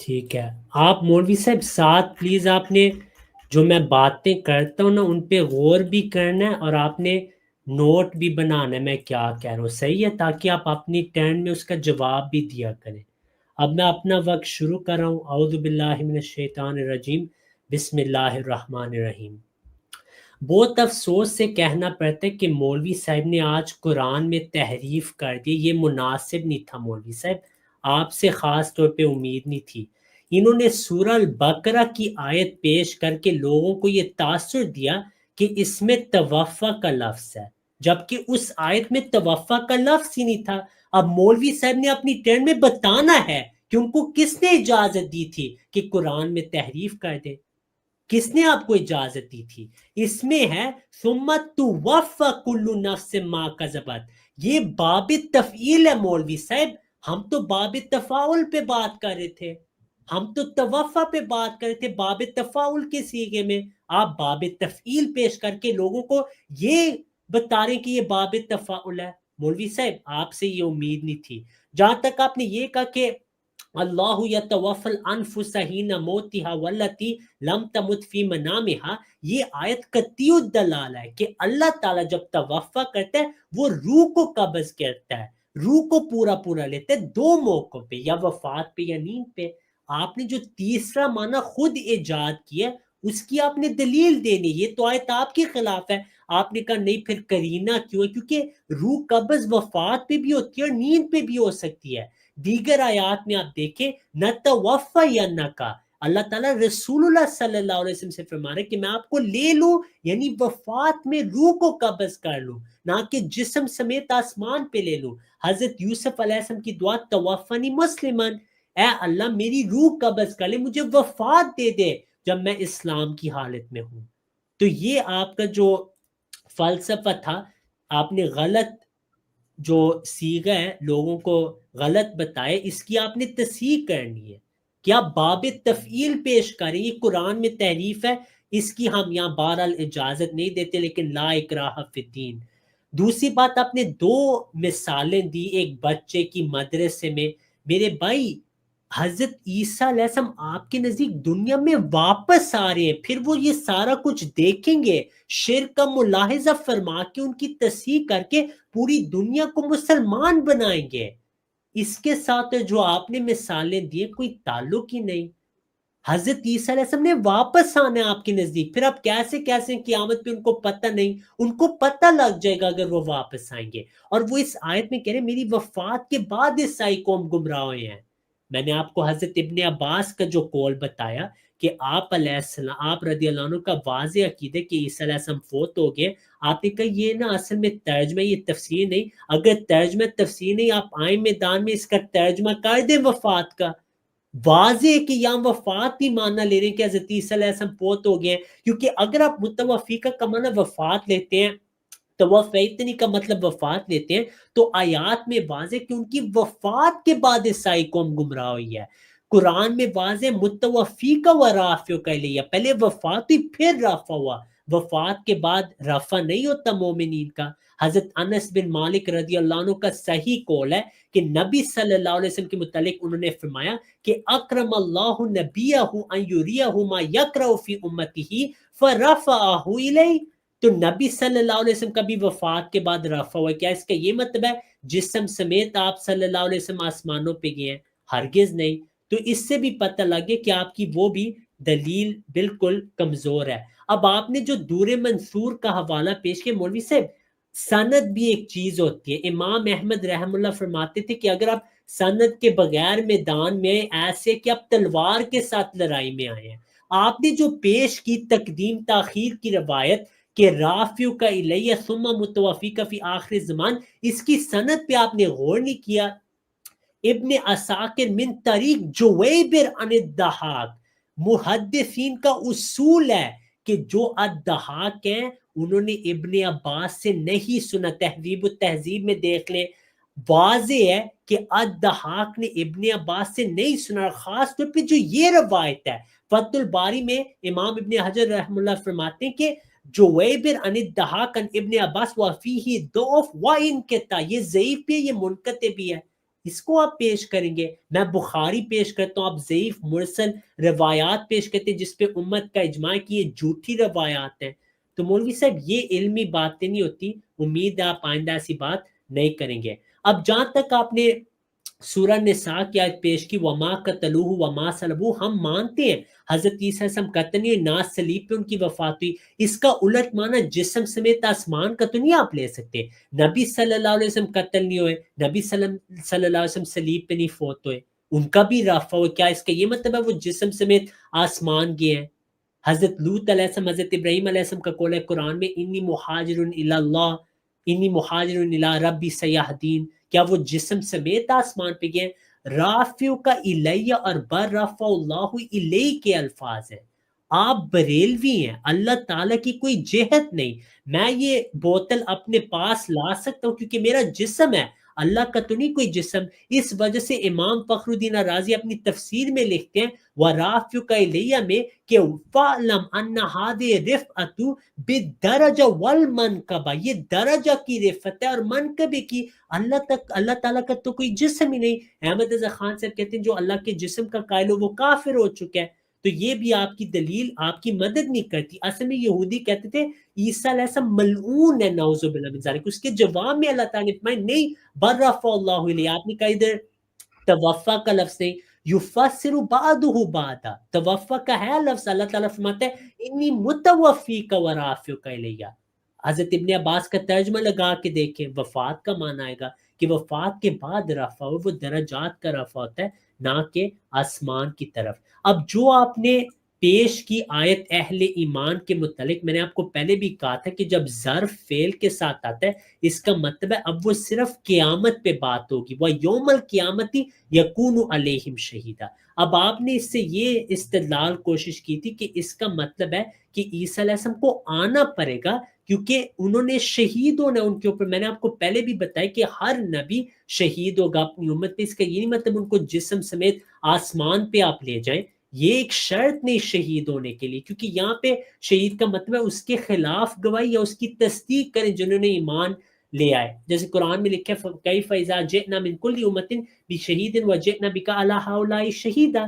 ٹھیک ہے، آپ مولوی صاحب ساتھ پلیز آپ نے جو میں باتیں کرتا ہوں نا ان پہ غور بھی کرنا ہے، اور آپ نے نوٹ بھی بنانا ہے میں کیا کہہ رہا ہوں، صحیح ہے، تاکہ آپ اپنی ٹرن میں اس کا جواب بھی دیا کریں. اب میں اپنا وقت شروع کر رہا ہوں. اعوذ باللہ من الشیطان الرجیم، بسم اللہ الرحمن الرحیم. بہت افسوس سے کہنا پڑتا ہے کہ مولوی صاحب نے آج قرآن میں تحریف کر دی. یہ مناسب نہیں تھا مولوی صاحب، آپ سے خاص طور پہ امید نہیں تھی. انہوں نے سورہ البقرہ کی آیت پیش کر کے لوگوں کو یہ تاثر دیا کہ اس میں توفع کا لفظ ہے، جبکہ اس آیت میں توفع کا لفظ ہی نہیں تھا. اب مولوی صاحب نے اپنی ٹرن میں بتانا ہے کہ ان کو کس نے اجازت دی تھی کہ قرآن میں تحریف کر دے، کس نے آپ کو اجازت دی تھی. اس میں ہے ثم توفی کل نفس ما کسبت، یہ باب تفعیل ہے مولوی صاحب، ہم تو باب تفاعل پہ بات کر رہے تھے، ہم تو توفع پہ بات کر رہے تھے باب تفاعل کے سیغے میں. آپ باب تفعیل پیش کر کے لوگوں کو یہ بتا رہے کہ یہ باب تفاعل ہے. مولوی صاحب آپ سے یہ امید نہیں تھی. جہاں تک آپ نے یہ کہا کہ اللہ یتوفی الانفس حین موتها والتی لم تمت فی منامها، یہ آیت قطعی الدلالہ ہے کہ اللہ تعالیٰ جب توفع کرتا ہے وہ روح کو قبض کرتا ہے، روح کو پورا لیتا ہے دو موقعوں پہ، یا وفات پہ یا نیند پہ. آپ نے جو تیسرا معنی خود ایجاد کیا اس کی آپ نے دلیل دینی، یہ تو آیت آپ کے خلاف ہے. آپ نے کہا نہیں پھر کرینہ کیوں ہے؟ کیونکہ روح قبض وفات پہ بھی ہوتی ہے اور نیند پہ بھی ہو سکتی ہے. دیگر آیات میں آپ دیکھیں نتوفینکا، اللہ تعالیٰ رسول اللہ صلی اللہ علیہ وسلم سے فرما رہے کہ میں آپ کو لے لوں، یعنی وفات میں روح کو قبض کر لوں، نہ کہ جسم سمیت آسمان پہ لے لوں. حضرت یوسف علیہ السلام کی دعا توفنی مسلمن، اے اللہ میری روح قبض کر لے، مجھے وفات دے دے جب میں اسلام کی حالت میں ہوں. تو یہ آپ کا جو فلسفہ تھا، آپ نے غلط جو صیغہ ہے لوگوں کو غلط بتائے، اس کی آپ نے تصحیح کرنی ہے کہ آپ باب تفعیل پیش کریں. یہ قرآن میں تحریف ہے، اس کی ہم یہاں بہرحال اجازت نہیں دیتے، لیکن لا اکراہ فی الدین. دوسری بات آپ نے 2 مثالیں دی ایک بچے کی مدرسے میں. میرے بھائی حضرت عیسیٰ علیہ السلام آپ کے نزدیک دنیا میں واپس آ رہے ہیں، پھر وہ یہ سارا کچھ دیکھیں گے، شرک کا ملاحظہ فرما کے ان کی تصحیح کر کے پوری دنیا کو مسلمان بنائیں گے. اس کے ساتھ جو آپ نے مثالیں دیے کوئی تعلق ہی نہیں. حضرت عیسیٰ علیہ السلام نے واپس آنا ہے آپ کے نزدیک، پھر آپ کیسے قیامت پہ ان کو پتہ نہیں؟ ان کو پتہ لگ جائے گا اگر وہ واپس آئیں گے. اور وہ اس آیت میں کہہ رہے ہیں میری وفات کے بعد عیسائی قوم گمراہ ہوئے ہیں. میں نے آپ کو حضرت ابن عباس کا جو قول بتایا کہ آپ علیہ السلام، آپ رضی اللہ عنہ کا واضح عقیدہ کہ عیسیٰ علیہ السلام فوت ہو گئے. آپ نے کہا یہ نا اصل میں ترجمہ، یہ تفسیر نہیں. اگر ترجمہ تفسیر نہیں، آپ آئیں میدان میں اس کا ترجمہ کر دیں وفات کا. واضح ہے کہ یہاں وفات ہی ماننا لے رہے ہیں کہ حضرت عیسیٰ علیہ السلام فوت ہو گئے. کیونکہ اگر آپ متوفیقہ کا معنی وفات لیتے ہیں، توفیتنی کا مطلب وفات لیتے ہیں، تو آیات میں واضح کہ ان کی وفات کے بعد عیسائی قوم گمراہ ہوئی ہے. قرآن میں واضح متوفیقہ و رافع کا لیا، پہلے وفات ہوئی پھر رافع ہوا، وفات کے بعد رفع نہیں ہوتا مومنین کا. حضرت انس بن مالک رضی اللہ عنہ کا صحیح قول ہے کہ نبی صلی اللہ علیہ وسلم کے متعلق انہوں نے فرمایا کہ اکرم اللہ نبیہ ان یریہ ما یکرہ فی امتہ فرفعہ الیہ. تو نبی صلی اللہ علیہ وسلم کا بھی وفات کے بعد رفع ہوا. کیا اس کا یہ مطلب ہے جسم سمیت آپ صلی اللہ علیہ وسلم آسمانوں پہ گئے ہیں؟ ہرگز نہیں. تو اس سے بھی پتہ لگے کہ آپ کی وہ بھی دلیل بالکل کمزور ہے. اب آپ نے جو دور منصور کا حوالہ پیش کیا مولوی صاحب، سند بھی ایک چیز ہوتی ہے. امام احمد رحم اللہ فرماتے تھے کہ اگر آپ سند کے بغیر میدان میں ایسے کہ آپ تلوار کے ساتھ لڑائی میں آئے ہیں. آپ نے جو پیش کی تقدیم تاخیر کی روایت کہ رافیو کا الیہ ثم متوفی کا فی آخر زمان، اس کی سند پہ آپ نے غور نہیں کیا؟ ابن عساکر من طریق جویبر عن الضحاک، محدثین کا اصول ہے کہ جو الضحاک ہیں انہوں نے ابن عباس سے نہیں سنا. تہذیب التہذیب میں دیکھ لیں، واضح ہے کہ الضحاک نے ابن عباس سے نہیں سنا. خاص طور پہ جو یہ روایت ہے، فتح الباری میں امام ابن حجر رحمہ اللہ فرماتے ہیں کہ جویبر عن الضحاک عن ابن عباس وفیہ ضعف وانقطاع، یہ ضعیف بھی ہے، یہ منقطع بھی ہے. اس کو آپ پیش کریں گے. میں بخاری پیش کرتا ہوں، آپ ضعیف مرسل روایات پیش کرتے ہیں جس پہ امت کا اجماع ہے کہ یہ جھوٹی روایات ہیں. تو مولوی صاحب یہ علمی باتیں نہیں ہوتی. امید ہے آپ آئندہ ایسی بات نہیں کریں گے. اب جہاں تک آپ نے سورہ نساء کی آیت پیش کی وما قتلوہ وما صلبوہ، ہم مانتے ہیں حضرت عیسیٰ علیہ السلام قتل نہیں ہوئے، نہ صلیب پہ ان کی وفات ہوئی. اس کا الٹ معنی جسم سمیت آسمان کا تو نہیں آپ لے سکتے. نبی صلی اللہ علیہ وسلم قتل نہیں ہوئے، نبی صلی اللہ علیہ وسلم صلیب پہ نہیں فوت ہوئے، ان کا بھی رفع ہوئے. کیا اس کا یہ مطلب ہے وہ جسم سمیت آسمان گئے ہیں؟ حضرت لوط علیہ السلام، حضرت ابراہیم علیہ السلام کا قول ہے قرآن میں انی مہاجر الی اللہ، انی مہاجر الی ربی سیہدین، کیا وہ جسم سمیت آسمان پہ گئے؟ رافیو کا الیہ اور بر رفع اللہ الیہ کے الفاظ ہیں. آپ بریلوی ہیں، اللہ تعالیٰ کی کوئی جہت نہیں. میں یہ بوتل اپنے پاس لا سکتا ہوں کیونکہ میرا جسم ہے، اللہ کا تو نہیں کوئی جسم. اس وجہ سے امام فخر الدین رازی اپنی تفسیر میں لکھتے ہیں وَرَافِعُكَ إِلَيَّ میں کہ فَعْلَمْ أَنَّ هَذِهِ الرِّفْعَةُ بِالدَّرَجَةِ وَالْمَنْقَبَةِ، یہ درجہ کی رفعت ہے اور منقبے کی. اللہ تعالیٰ کا تو کوئی جسم ہی نہیں. احمد رضا خان صاحب کہتے ہیں جو اللہ کے جسم کا قائل ہو وہ کافر ہو چکا ہے. تو یہ بھی آپ کی دلیل آپ کی مدد نہیں کرتی. اصل میں یہودی کہتے تھے عیسیٰ علیہ السلام ملعون ہے، نعوذ باللہ من ذالک. اس کے جواب میں اللہ تعالیٰ نے فرمایا نہیں، بر رفع اللہ الیہ. آپ نے کہا ادھر توفا کا لفظ نہیں، یفسر بعضہ بعضا، توفا کا ہے لفظ. اللہ تعالیٰ فرماتا ہے انی متوفیک ورافعک الیہ. حضرت ابن عباس کا ترجمہ لگا کے دیکھیں، وفات کا معنی آئے گا کہ وفات کے بعد رفع ہو، وہ درجات کا رفع ہوتا ہے نہ کہ آسمان کی طرف. اب جو آپ نے پیش کی آیت اہل ایمان کے متعلق، میں نے آپ کو پہلے بھی کہا تھا کہ جب ظرف فعل کے ساتھ آتا ہے اس کا مطلب ہے اب وہ صرف قیامت پہ بات ہوگی. وَيَوْمَ الْقِيَامَةِ يَكُونُ عَلَيْهِمْ شَهِيدًا. اب آپ نے اس سے یہ استدلال کوشش کی تھی کہ اس کا مطلب ہے کہ عیسیٰ علیہ السلام کو آنا پڑے گا کیونکہ انہوں نے شہید ہونا ان کے اوپر. میں نے آپ کو پہلے بھی بتایا کہ ہر نبی شہید ہوگا اپنی امت پہ. اس کا یہ نہیں مطلب ان کو جسم سمیت آسمان پہ آپ لے جائیں. یہ ایک شرط نہیں شہید ہونے کے لیے، کیونکہ یہاں پہ شہید کا مطلب ہے اس کے خلاف گواہی یا اس کی تصدیق کریں جنہوں نے ایمان لے آئے. جیسے قرآن میں لکھا ہے کیف اذا جئنا من کل امۃ بشہید وجئنا بک علی ہؤلاء شہیدا.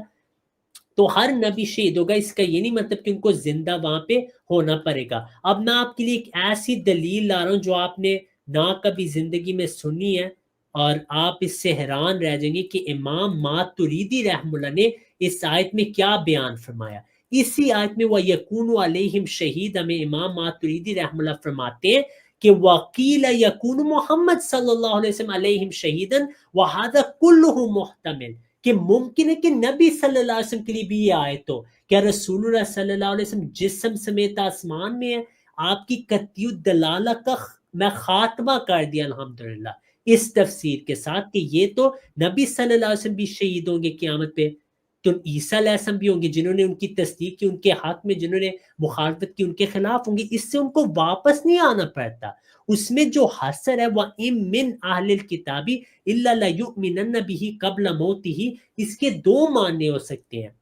تو ہر نبی شہید ہوگا. اس کا یہ نہیں مطلب کہ ان کو زندہ وہاں پہ ہونا پڑے گا. اب میں آپ کے لیے ایک ایسی دلیل لا رہا ہوں جو آپ نے نہ کبھی زندگی میں سنی ہے اور آپ اس سے حیران رہ جائیں گے کہ امام ماتریدی رحمہ اللہ نے اس آیت میں کیا بیان فرمایا. اسی آیت میں وَيَكُونُ عَلَيْهِمْ شَهِيدًا میں امام ماتریدی رحمہ اللہ فرماتے ہیں کہ وَقِيلَ يَكُونُ محمد صلی اللہ علیہ وسلم علیہم شہیدًا وَهَذَا كُلُّهُ محتمل، کہ ممکن ہے کہ نبی صلی اللہ علیہ وسلم کے لیے بھی یہ آیت ہو. کیا رسول اللہ صلی اللہ علیہ وسلم جسم سمیت آسمان میں ہے؟ آپ کی قطعی الدلالہ کا میں خاتمہ کر دیا الحمدللہ اس تفسیر کے ساتھ کہ یہ تو نبی صلی اللہ علیہ وسلم بھی شہید ہوں گے قیامت پہ، تو عیسیٰ علیہ السلام بھی ہوں گے. جنہوں نے ان کی تصدیق کی ان کے حق میں، جنہوں نے مخالفت کی ان کے خلاف ہوں گے. اس سے ان کو واپس نہیں آنا پڑتا. اس میں جو حسر ہے وَإِن مِّنْ أَهْلِ الْكِتَابِ إِلَّا لَيُؤْمِنَنَّ بِهِ قَبْلَ مَوْتِهِ، اس کے دو معنی ہو سکتے ہیں.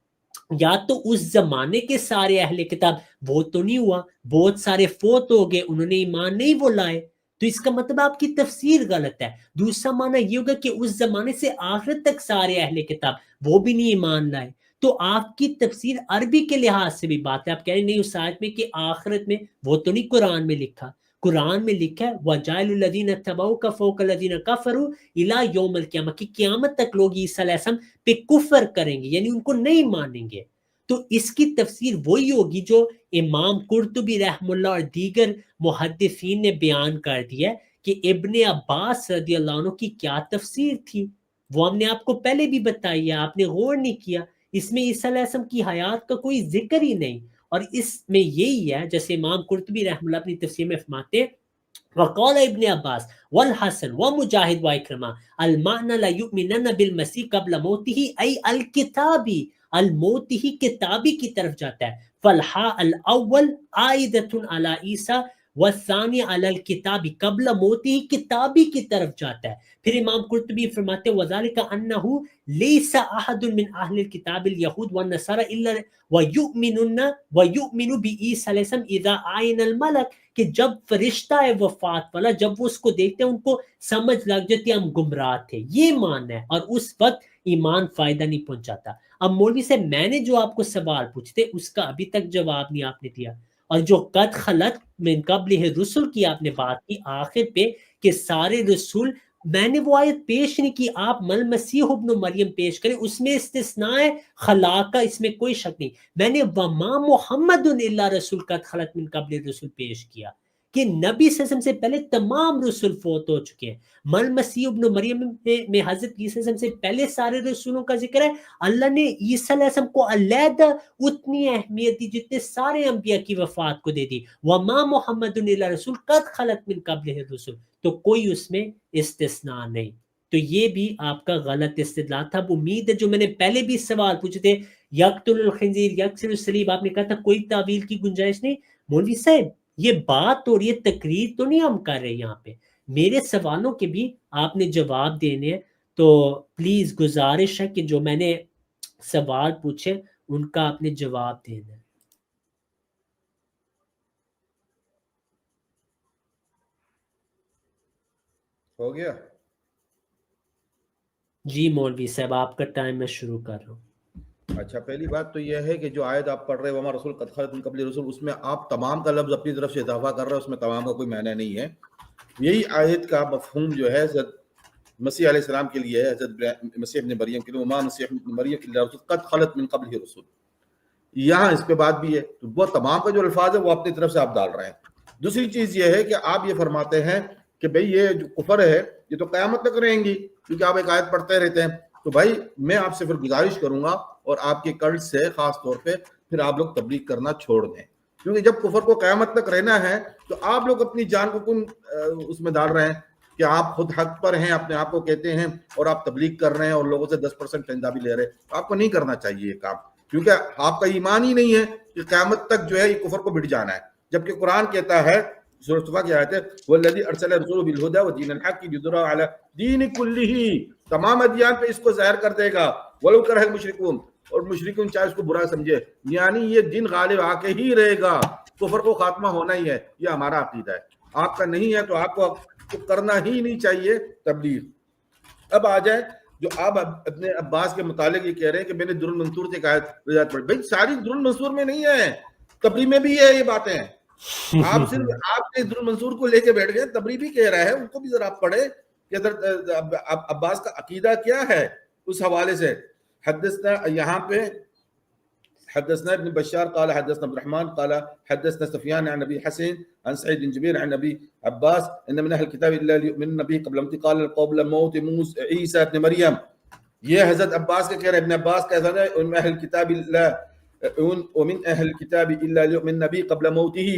یا تو اس زمانے کے سارے اہل کتاب، وہ تو نہیں ہوا، بہت سارے فوت ہو گئے، انہوں نے ایمان نہیں وہ لائے، تو اس کا مطلب آپ کی تفسیر غلط ہے. دوسرا معنی یہ ہوگا کہ اس زمانے سے آخرت تک سارے اہل کتاب وہ بھی نہیں ایمان لائے. تو آپ کی تفسیر عربی کے لحاظ سے بھی بات ہے. آپ کہہ رہے نہیں اس آیت میں کہ آخرت میں، وہ تو نہیں قرآن میں لکھا. قرآن میں لکھا ہے وَجَعَلُوا الَّذِينَ اتَّبَعُوكَ فَوْقَ الَّذِينَ كَفَرُوا إِلَىٰ يَوْمِ الْقِيَامَةِ، کہ قیامت تک لوگ عیسیٰ علیہ السلام پہ کفر کریں گے، یعنی ان کو نہیں مانیں گے. تو اس کی تفسیر وہی ہوگی جو امام قرطبی رحمہ اللہ اور دیگر محدثین نے بیان کر دیا کہ ابن عباس رضی اللہ عنہ کی کیا تفسیر تھی. وہ ہم نے آپ کو پہلے بھی بتائی ہے، آپ نے غور نہیں کیا. اس میں عیسیٰ علیہ السلام کی حیات کا کوئی ذکر ہی نہیں. اور اس میں یہی ہے جیسے امام قرطبی رحمہ اللہ اپنی تفسیر میں فرماتے وقال ابن عباس والحسن ومجاہد واکرمہ المعنى لا يؤمنن بالمسیح قبل موته ای الکتابی الموتی کتابی کی طرف جاتا ہے فالحاء الاول عائدۃ علی عیسیٰ والثانی علی الکتاب قبل موتی کتابی کی طرف جاتا ہے. پھر امام قرطبی فرماتے وذالک انہ لیس احد من اہل الکتاب الیہود والنصارى الا ویؤمن بعیسیٰ علیہ السلام اذا عین الملک کہ جب فرشتہ ہے وفات والا جب وہ اس کو دیکھتے ہیں ان کو سمجھ لگ جاتی ہے ہم گمراہ تھے، یہ ماننا ہے، اور اس وقت ایمان فائدہ نہیں پہنچاتا. اب مولوی سے میں نے جو آپ کو سوال پوچھتے اس کا ابھی تک جواب نہیں آپ نے دیا، اور جو قد خلت من قبلہ رسل کی آپ نے بات کی آخر پہ کہ سارے رسول، میں نے وہ آیت پیش نہیں کی، آپ مل مسیح ابن مریم پیش کریں، اس میں استثناء ہے خلا کا، اس میں کوئی شک نہیں. میں نے وما محمد الا رسول قد خلت من قبل رسول پیش کیا کہ نبی صلی اللہ علیہ وسلم سے پہلے تمام رسول فوت ہو چکے ہیں. مل مسیح ابن مریم میں حضرت عیسیٰ علیہ السلام سے پہلے سارے رسولوں کا ذکر ہے. اللہ نے عیسیٰ علیہ السلام کو علیحدہ اتنی اہمیت دی جتنے سارے انبیاء کی وفات کو دے دی. وما محمد الا رسول قد خلت من قبلہ الرسل، تو کوئی اس میں استثناء نہیں. تو یہ بھی آپ کا غلط استدلال تھا. اب امید ہے جو میں نے پہلے بھی سوال پوچھے تھے یقتل الخنزیر یکسر الصلیب، آپ نے کہا تھا کوئی تعویل کی گنجائش نہیں. مولوی صاحب یہ بات اور یہ تقریر تو نہیں ہم کر رہے یہاں پہ، میرے سوالوں کے بھی آپ نے جواب دینے ہیں. تو پلیز گزارش ہے کہ جو میں نے سوال پوچھے ان کا آپ نے جواب دینا ہے. ہو گیا؟ جی مولوی صاحب آپ کا ٹائم میں شروع کر رہا ہوں. اچھا، پہلی بات تو یہ ہے کہ جو آیت آپ پڑھ رہے وما رسول قد خلت من قبل رسول، اس میں آپ تمام کا لفظ اپنی طرف سے اضافہ کر رہے ہیں، اس میں تمام کا کوئی معنی نہیں ہے. یہی آیت کا مفہوم جو ہے حضرت مسیح علیہ السلام کے لیے ہے، حضرت مسیح ابن مریم کے لیے وما مسیح ابن مریم الا رسول قد خلت من قبل رسول. یہاں اس پہ بات بھی ہے، تو وہ تمام کا جو الفاظ ہے وہ اپنی طرف سے آپ ڈال رہے ہیں. دوسری چیز یہ ہے کہ آپ یہ فرماتے ہیں کہ بھئی یہ جو کفر ہے یہ تو قیامت تک رہیں گی، کیونکہ آپ ایک آیت پڑھتے رہتے ہیں. تو بھائی میں آپ سے پھر گزارش کروں گا اور آپ کے کلٹ سے خاص طور پہ پھر آپ لوگ تبلیغ کرنا چھوڑ دیں، کیونکہ جب کفر کو قیامت تک رہنا ہے تو آپ لوگ اپنی جان کو کن اس میں ڈال رہے ہیں کہ آپ خود حق پر ہیں، اپنے آپ کو کہتے ہیں، اور آپ تبلیغ کر رہے ہیں اور لوگوں سے 10% چندہ بھی لے رہے ہیں. آپ کو نہیں کرنا چاہیے یہ کام، کیونکہ آپ کا ایمان ہی نہیں ہے کہ قیامت تک جو ہے یہ کفر کو مٹ جانا ہے. جبکہ قرآن کہتا ہے سورۃ صفا کی آیت ہے والذی ارسل رسولہ بالہدی ودین الحق لیظہرہ علی دین کلہ، تمام ادیان پہ اس کو ظاہر کر دے گا ولو کرہ المشرکون، اور مشرکون چاہے اس کو برا سمجھے. یعنی یہ دن غالب آ کے ہی رہے گا، کفر کو خاتمہ ہونا ہی ہے. یہ ہمارا عقیدہ ہے، آپ کا نہیں ہے تو آپ کو کرنا ہی نہیں چاہیے تبلیغ. اب آ جائے جو آپ اپنے عباس کے متعلق یہ کہہ رہے ہیں کہ میں نے در المنصور سے ایک آیت پڑھی. بھائی ساری در المنصور میں نہیں ہے، تبری میں بھی ہے یہ باتیں. آپ صرف آپ نے در المنصور کو لے کے بیٹھ گئے، تبری بھی کہہ رہا ہے، ان کو بھی ذرا آپ پڑھے کہ حضرت عباس کا عقیدہ کیا ہے اس حوالے سے. حدثنا یہاں پہ حدثنا ابن بشار قال حدثنا عبد الرحمن قال حدثنا سفيان عن ابي حسين عن سعيد بن جبير عن ابي عباس ان من اهل الكتاب الا ليؤمن النبي قبل موت قال قبل موت موسى عيسى ابن مريم. یہ حضرت عباس کا کہہ رہے ہیں، ابن عباس کہتا ہے ان اهل الكتاب الا ومن اهل الكتاب الا ليؤمن النبي قبل موته،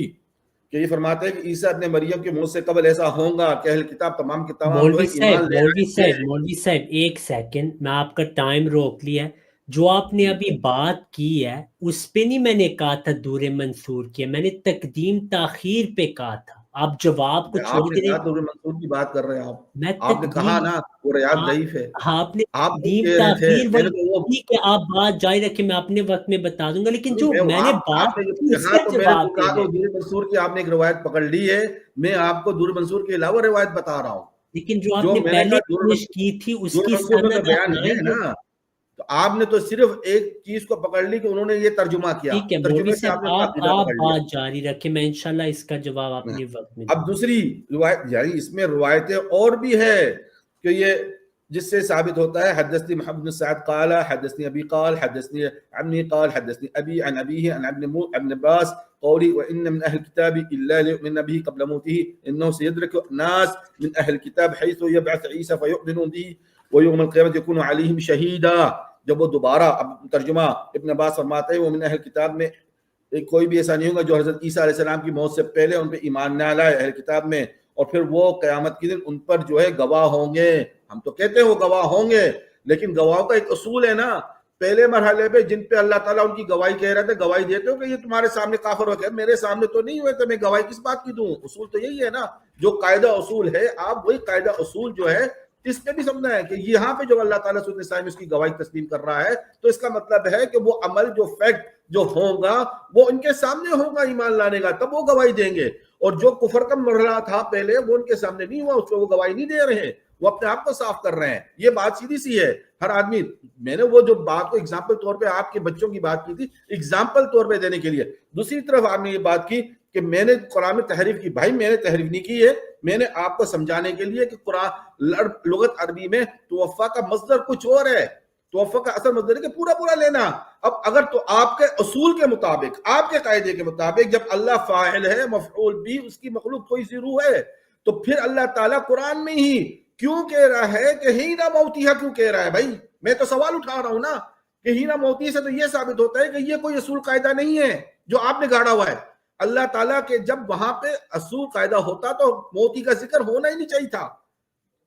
کہ یہ فرماتے ہیں کہ عیسیٰ ابن مریم کے موت سے قبل ایسا ہوگا کہ اہل کتاب تمام کے تمام مولوی صاحب ایک سیکنڈ، میں آپ کا ٹائم روک لیا. جو آپ نے ابھی بات کی ہے اس پہ نہیں میں نے کہا تھا دور منصور کیا، میں نے تقدیم تاخیر پہ کہا تھا. آپ جواب کو چھوڑ دیں. دور منصور کی بات کر رہے ہیں میں آپ نے کہا نا وہ ریاض ضعیف ہے. آپ نے تقدیم تاخیر ٹھیک ہے، آپ بات جاری رکھیں، میں اپنے وقت میں بتا دوں گا، لیکن جو میں نے بات کی اس کا جواب کہا تو دور منصور کی آپ نے ایک روایت پکڑ لی ہے، میں آپ کو دور منصور کے علاوہ روایت بتا رہا ہوں. لیکن جو آپ نے پہلے پیش کی تھی اس کی سند بیان ہے نا، تو آپ نے تو صرف ایک چیز کو پکڑ لی کہ انہوں نے یہ ترجمہ کیا. ٹھیک ہے مولوی صاحب آپ بات جاری رکھیں، میں انشاءاللہ اس کا جواب اپنے وقت میں. اب دوسری روایت، یعنی اس میں روایتیں اور بھی ہے کہ یہ جس سے ثابت ہوتا ہے حدثني محمد بن سعد قال حدثني ابي قال حدثني عمي قال حدثني ابي عن ابيه عن ابن عباس قولي وان من اهل الكتاب الا ليؤمن به قبل موته انه سيدرك ناس من اهل الكتاب حيث يبعث عيسى فيؤمنون به ويوم القيامه يكون عليهم شهيدا. جب وہ دوبارہ اب ترجمہ ابن عباس فرماتے ہیں وہ من اہل کتاب میں کوئی بھی ایسا نہیں ہوگا جو حضرت عیسیٰ علیہ السلام کی موت سے پہلے ان پہ ایمان نہ لائے اہل کتاب میں، اور پھر وہ قیامت کے دن ان پر جو ہے گواہ ہوں گے. ہم تو کہتے ہیں وہ گواہ ہوں گے، لیکن گواہوں کا ایک اصول ہے نا. پہلے مرحلے پہ جن پہ اللہ تعالیٰ ان کی گواہی کہہ رہے تھے، گواہی دیتے ہو کہ یہ تمہارے سامنے کافر ہو گئے، میرے سامنے تو نہیں ہوئے تو میں گواہی کس بات کی دوں؟ اصول تو یہی ہے نا. جو قاعدہ اصول ہے، آپ وہی قاعدہ اصول جو ہے اس پہ بھی سمجھنا ہے کہ یہاں پہ جو اللہ تعالیٰ سورۃ النساء میں اس کی گواہی تسلیم کر رہا ہے، تو اس کا مطلب ہے کہ وہ عمل جو فیکٹ جو ہوگا وہ ان کے سامنے ہوگا ایمان لانے کا، تب وہ گواہی دیں گے. اور جو کفر کا مرحلہ تھا پہلے وہ ان کے سامنے نہیں ہوا، اس پہ وہ گواہی نہیں دے رہے ہیں، وہ اپنے آپ کو صاف کر رہے ہیں. یہ بات سیدھی سی ہے. ہر آدمی، میں نے وہ جو بات کو اگزامپل طور پہ آپ کے بچوں کی بات کی تھی، اگزامپل طور پہ دینے کے لیے. دوسری طرف آپ نے یہ بات کی کہ میں نے قرآن میں تحریف کی. بھائی میں نے تحریف نہیں کی ہے، میں نے آپ کو سمجھانے کے لیے کہ قرآن لغت عربی میں توفع کا مصدر کچھ اور ہے. توفع کا اصل مصدر ہے کہ پورا پورا لینا. اب اگر تو آپ کے اصول کے مطابق، آپ کے قاعدے کے مطابق، جب اللہ فاعل ہے، مفعول بھی اس کی مخلوق کوئی سی روح ہے، تو پھر اللہ تعالیٰ قرآن میں ہی کیوں کہہ رہا ہے کہ ہینا موتیہا کیوں کہہ رہا ہے؟ بھائی میں تو سوال اٹھا رہا ہوں نا کہ ہینا موتی سے تو یہ ثابت ہوتا ہے کہ یہ کوئی اصول قاعدہ نہیں ہے جو آپ نے گاڑا ہوا ہے. اللہ تعالیٰ کے جب وہاں پہ اصول قاعدہ ہوتا تو موتی کا ذکر ہونا ہی نہیں چاہیے تھا.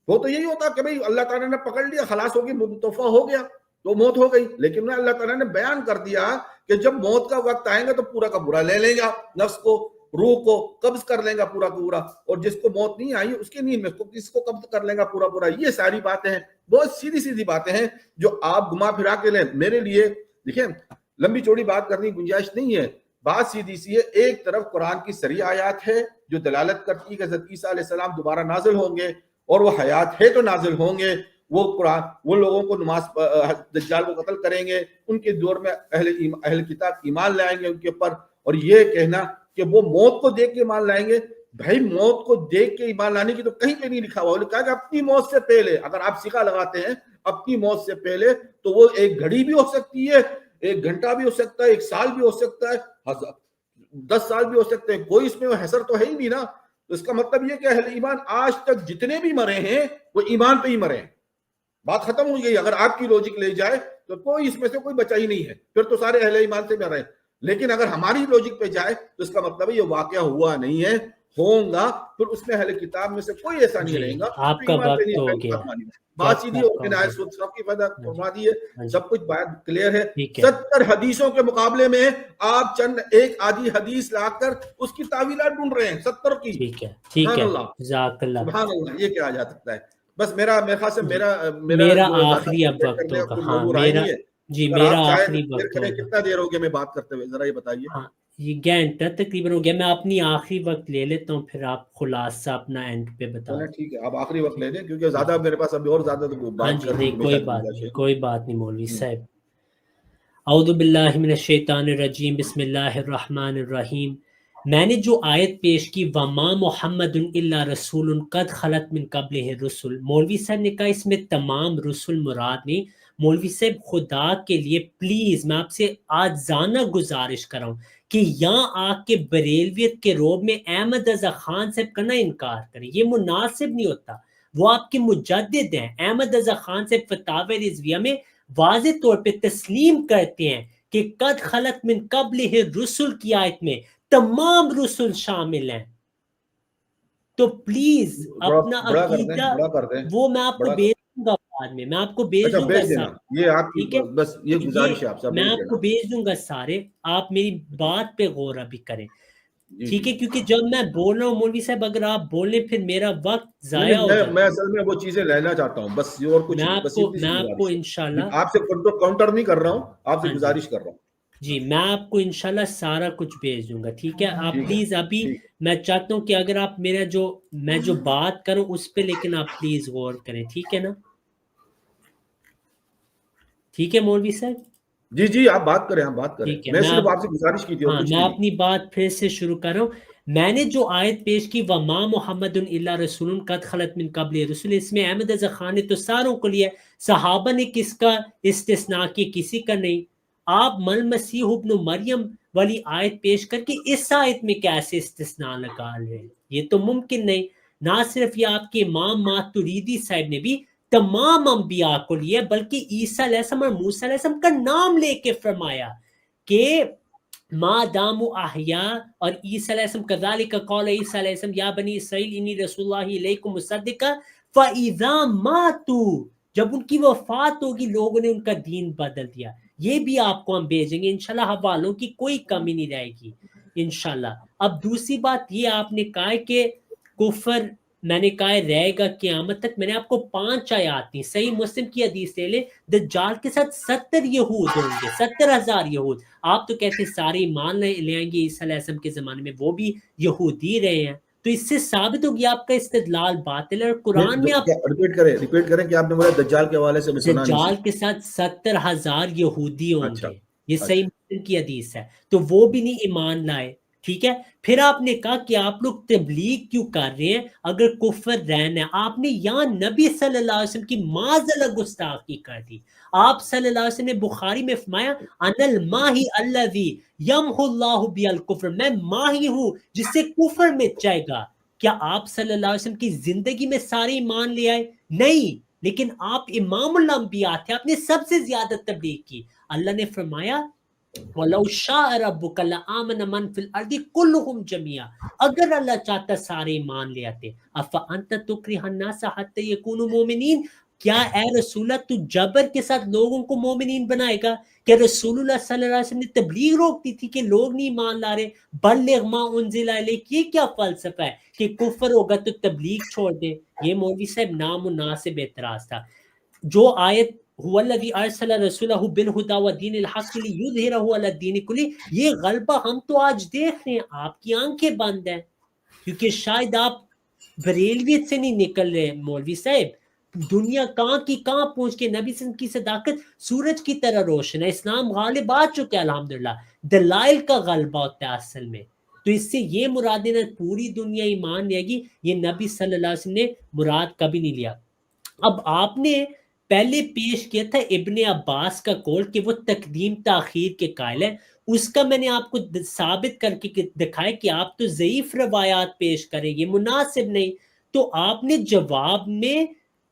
وہ تو یہی ہوتا کہ بھئی اللہ تعالیٰ نے پکڑ لیا، خلاص ہو گئی، توفہ ہو گیا تو موت ہو گئی. لیکن اللہ تعالیٰ نے بیان کر دیا کہ جب موت کا وقت آئے گا تو پورا کا پورا لے لیں گا، نفس کو، روح کو قبض کر لیں گا پورا کا پورا، اور جس کو موت نہیں آئی اس کے نیند میں اس کو قبض کر لیں گا پورا پورا. یہ ساری باتیں ہیں، بہت سیدھی سیدھی باتیں ہیں جو آپ گھما پھرا کے لیں. میرے لیے دیکھیں لمبی چوڑی بات کرنے کی گنجائش نہیں ہے، بات سیدھی سی ہے. ایک طرف قرآن کی صریح آیات ہے جو دلالت کرتی ہے کہ حضرت عیسیٰ علیہ السلام دوبارہ نازل ہوں گے، اور وہ حیات ہے تو نازل ہوں گے. وہ قرآن وہ لوگوں کو نماز دجال کو قتل کریں گے، ان کے دور میں اہل کتاب ایمان لائیں گے ان کے اوپر. اور یہ کہنا کہ وہ موت کو دیکھ کے ایمان لائیں گے، بھائی موت کو دیکھ کے ایمان لانے کی تو کہیں پہ نہیں لکھا ہوا. لکھا کہ اپنی موت سے پہلے، اگر آپ سکہ لگاتے ہیں اپنی موت سے پہلے، تو وہ ایک گھڑی بھی ہو سکتی ہے، ایک گھنٹہ بھی ہو سکتا ہے، ایک سال بھی ہو سکتا ہے، 10 سال بھی ہو سکتے ہیں. کوئی اس میں وہ حسر تو ہے ہی نہیں نا. تو اس کا مطلب یہ کہ اہل ایمان آج تک جتنے بھی مرے ہیں وہ ایمان پہ ہی مرے ہیں. بات ختم ہو گئی. اگر آپ کی لوجک لے جائے تو کوئی اس میں سے کوئی بچا ہی نہیں ہے، پھر تو سارے اہل ایمان سے مرے ہیں. لیکن اگر ہماری لوجک پہ جائے تو اس کا مطلب ہے یہ واقعہ ہوا نہیں ہے، ہوگا. پھر اس میں اہل کتاب میں سے کوئی ایسا نہیں رہے گا. آپ کا وقت ہو گیا، بات سیدھی سب کی فرما دی ہے، سب کچھ بات کلیئر ہے. 70 حدیثوں کے مقابلے میں آپ چند ایک آدھی حدیث لا کر اس کی تعویلات ڈھونڈ رہے ہیں 70 کی. ٹھیک ہے سبحان اللہ. یہ کیا جا سکتا ہے؟ بس میرا خیال سے میرا آخری اب وقت ہوگا. ہاں میرا آخری وقت ہوگا. کتنا دیر ہو گیا میں بات کرتے ہوئے، ذرا یہ بتائیے. ہاں یہ گھنٹہ تقریباً ہو گیا. میں اپنی آخری وقت لے لیتا ہوں، پھر آپ خلاصہ اپنا اینڈ پہ بتا دیں. ٹھیک ہے آپ آخری وقت لے لیں کیونکہ زیادہ میرے پاس ابھی اور زیادہ تو بات کرنے کی کوئی بات نہیں مولوی صاحب. اعوذ باللہ من الشیطان الرجیم، بسم اللہ الرحمن الرحیم. میں نے جو آیت پیش کی وما محمد الا رسول قد خلت من قبلہ الرسل، مولوی صاحب نے کہا اس میں تمام رسول مراد نہیں. مولوی صاحب خدا کے لیے پلیز میں آپ سے آجزانہ گزارش کر رہا ہوں کہ یہاں آ کے بریلویت کے روب میں احمد رضا خان صاحب کا نہ انکار کریں، یہ مناسب نہیں ہوتا. وہ آپ کے مجدد ہیں. احمد رضا خان صاحب فتاوی رضویہ میں واضح طور پہ تسلیم کرتے ہیں کہ قد خلت من قبلہ الرسل کی آیت میں تمام رسل شامل ہیں. تو پلیز اپنا عقیدہ وہ میں آپ کو بھیج دوں گا بعد میں، میں آپ کو بھیج دوں گا میں آپ کو بھیج دوں گا سارے. آپ میری بات پہ غور ابھی کریں ٹھیک ہے، کیونکہ جب میں بول رہا ہوں مولوی صاحب اگر آپ بولیں پھر میرا وقت ضائع ہو جائے. میں اصل میں وہ چیزیں لینا چاہتا ہوں بس، اور کچھ میں آپ کو انشاءاللہ آپ سے کاؤنٹر نہیں کر رہا ہوں، آپ سے گزارش کر رہا ہوں. جی میں آپ کو انشاءاللہ سارا کچھ بھیج دوں گا ٹھیک ہے. آپ پلیز ابھی میں چاہتا ہوں کہ اگر آپ میں جو بات کروں اس پہ لیکن آپ پلیز غور کریں ٹھیک ہے نا. ٹھیک ہے مولوی صاحب. جی آپ بات کریں، میں صرف آپ سے گزارش کی تھی. میں اپنی بات پھر سے شروع کر رہا ہوں. میں نے جو آیت پیش کی وما محمد الا رسول قد خلت من قبل رسول، اس میں احمد رضا خان نے تو ساروں کو لیا، صحابہ نے کس کا استثناء کی؟ کسی کا نہیں. آپ مل مسیح ابن مریم والی آیت پیش کر کے اس آیت میں کیسے استثناء نکال رہے ہیں؟ یہ تو ممکن نہیں. نہ صرف یہ آپ کے امام ماتریدی صاحب نے بھی تمام انبیاء کو لیا، بلکہ عیسیٰ علیہ السلام اور موسیٰ علیہ السلام کا نام لے کے فرمایا کہ ما دامو احیا، اور عیسی علیہ السلام کذالک قول عیسی علیہ السلام یا بنی اسرائیل انی رسول اللہ علیکم مصدقا فاذا ماتوا، جب ان کی وفات ہوگی لوگوں نے ان کا دین بدل دیا، یہ بھی آپ کو ہم بھیجیں گے انشاءاللہ، حوالوں کی کوئی کمی نہیں رہے گی انشاءاللہ۔ اب دوسری بات یہ آپ نے کہا ہے کہ کفر میں نے کہا ہے رہے گا قیامت تک، میں نے آپ کو 5 آیات دی، صحیح مسلم کی حدیث لے لیں، دجال کے ساتھ 70 یہود ہوں گے، 70,000 یہود۔ آپ تو کہتے سارے ایمان لے آئیں گے عیسیٰ علیہ السلام کے زمانے میں، وہ بھی یہودی رہے ہیں، تو اس سے ثابت ہو گیا آپ کا استدلال باطل ہے۔ اور قرآن میں آپ ریپیٹ کریں کہ آپ نے بولا دجال کے حوالے سے میں سنا نہیں دجال کے ساتھ 70,000 یہودی ہوں اچھا گے، یہ صحیح مسلم کی حدیث ہے، تو وہ بھی نہیں ایمان لائے، ٹھیک ہے۔ پھر آپ نے کہا کہ آپ لوگ تبلیغ کیوں کر رہے ہیں اگر کفر رہنا ہے؟ آپ نے یہاں نبی صلی اللہ علیہ وسلم کی معذلہ گستاخی کر دی۔ آپ صلی اللہ علیہ وسلم نے بخاری میں فرمایا انا الماہی الذی یمحو اللہ بی الکفر، میں ماہی ہوں جس سے کفر مٹ جائے گا۔ کیا آپ صلی اللہ علیہ وسلم کی زندگی میں سارے ایمان لے آئے؟ نہیں، لیکن آپ امام الانبیاء تھے، آپ نے سب سے زیادہ تبلیغ کی۔ اللہ نے فرمایا وَلَوْ شَاءَ رَبُّكَ لَآمَنَ مَنْ فِي الْأَرْضِ كُلُّهُمْ جَمِيعًا، اگر اللہ چاہتا سارے ایمان لے آتے۔ أَفَأَنْتَ تُكْرِهُ النَّاسَ حَتَّى يَكُونُوا مُؤْمِنِينَ، کیا اے رسول اللہ تو جبر کے ساتھ لوگوں کو مومنین بنائے گا؟ کہ رسول اللہ صلی اللہ علیہ وسلم نے تبلیغ روک دی تھی کہ لوگ نہیں ایمان لا رہے، بلغ ما انزل الیک، یہ کیا فلسفہ ہے کہ کفر ہوگا تو تبلیغ چھوڑ دے؟ یہ مولوی صاحب نامناسب اعتراض تھا۔ جو آیت هو الذی ارسل رسولہ بالہدی ودین الحق لیظہرہ علی الدین کلہ، یہ غلبہ ہم تو آج دیکھ رہے ہیں، آپ کی آنکھیں بند ہیں کیونکہ شاید آپ بریلویت سے نہیں نکل رہے مولوی صاحب۔ دنیا کہاں کی کہاں پہنچ کے نبی صلی اللہ علیہ وسلم کی صداقت سورج کی طرح روشن ہے، اسلام غالب آ چکا ہے الحمدللہ، دلائل کا غلبہ ہوتا ہے اصل میں۔ تو اس سے یہ مراد نہ پوری دنیا ایمان لے گی، یہ نبی صلی اللہ علیہ وسلم نے مراد کبھی نہیں لیا۔ اب آپ نے پہلے پیش کیا تھا ابن عباس کا قول کہ وہ تقدیم تاخیر کے قائل ہے، اس کا میں نے آپ کو ثابت کر کے دکھایا کہ آپ تو ضعیف روایات پیش کریں، یہ مناسب نہیں۔ تو آپ نے جواب میں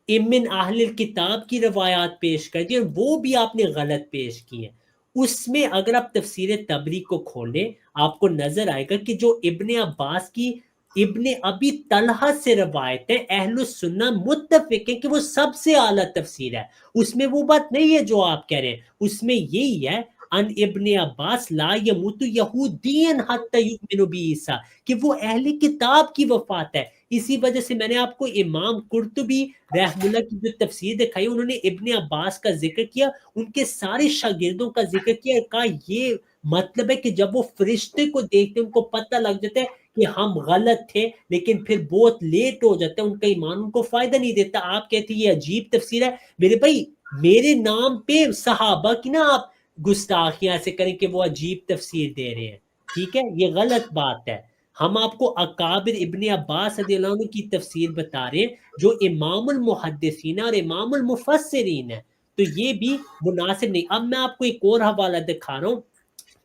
من اہل الکتاب کی روایات پیش کر دی، اور وہ بھی آپ نے غلط پیش کی ہیں۔ اس میں اگر آپ تفسیر طبری کو کھولیں آپ کو نظر آئے گا کہ جو ابن عباس کی ابن ابی طلحہ سے روایت ہے، اہل السنہ متفق ہیں کہ وہ سب سے اعلیٰ تفسیر ہے، اس میں وہ بات نہیں ہے جو آپ کہہ رہے ہیں، اس میں یہی ہے ان ابن عباس لا یموت یہودین حتی یؤمن بعیسیٰ، کہ وہ اہل کتاب کی وفات ہے۔ اسی وجہ سے میں نے آپ کو امام قرطبی رحمہ اللہ کی جو تفسیر دکھائی، انہوں نے ابن عباس کا ذکر کیا، ان کے سارے شاگردوں کا ذکر کیا، اور کہا یہ مطلب ہے کہ جب وہ فرشتے کو دیکھتے ان کو پتہ لگ جاتا ہے کہ ہم غلط تھے، لیکن پھر بہت لیٹ ہو جاتا ہے، ان کا ایمان ان کو فائدہ نہیں دیتا۔ آپ کہتے ہیں یہ عجیب تفسیر ہے، میرے بھائی میرے نام پہ صحابہ کی نا آپ گستاخیاں سے کریں کہ وہ عجیب تفسیر دے رہے ہیں، ٹھیک ہے، یہ غلط بات ہے۔ ہم آپ کو اکابر ابن عباس رضی اللہ عنہ کی تفسیر بتا رہے ہیں جو امام المحدثین اور امام المفسرین ہے، تو یہ بھی مناسب نہیں۔ اب میں آپ کو ایک اور حوالہ دکھا رہا ہوں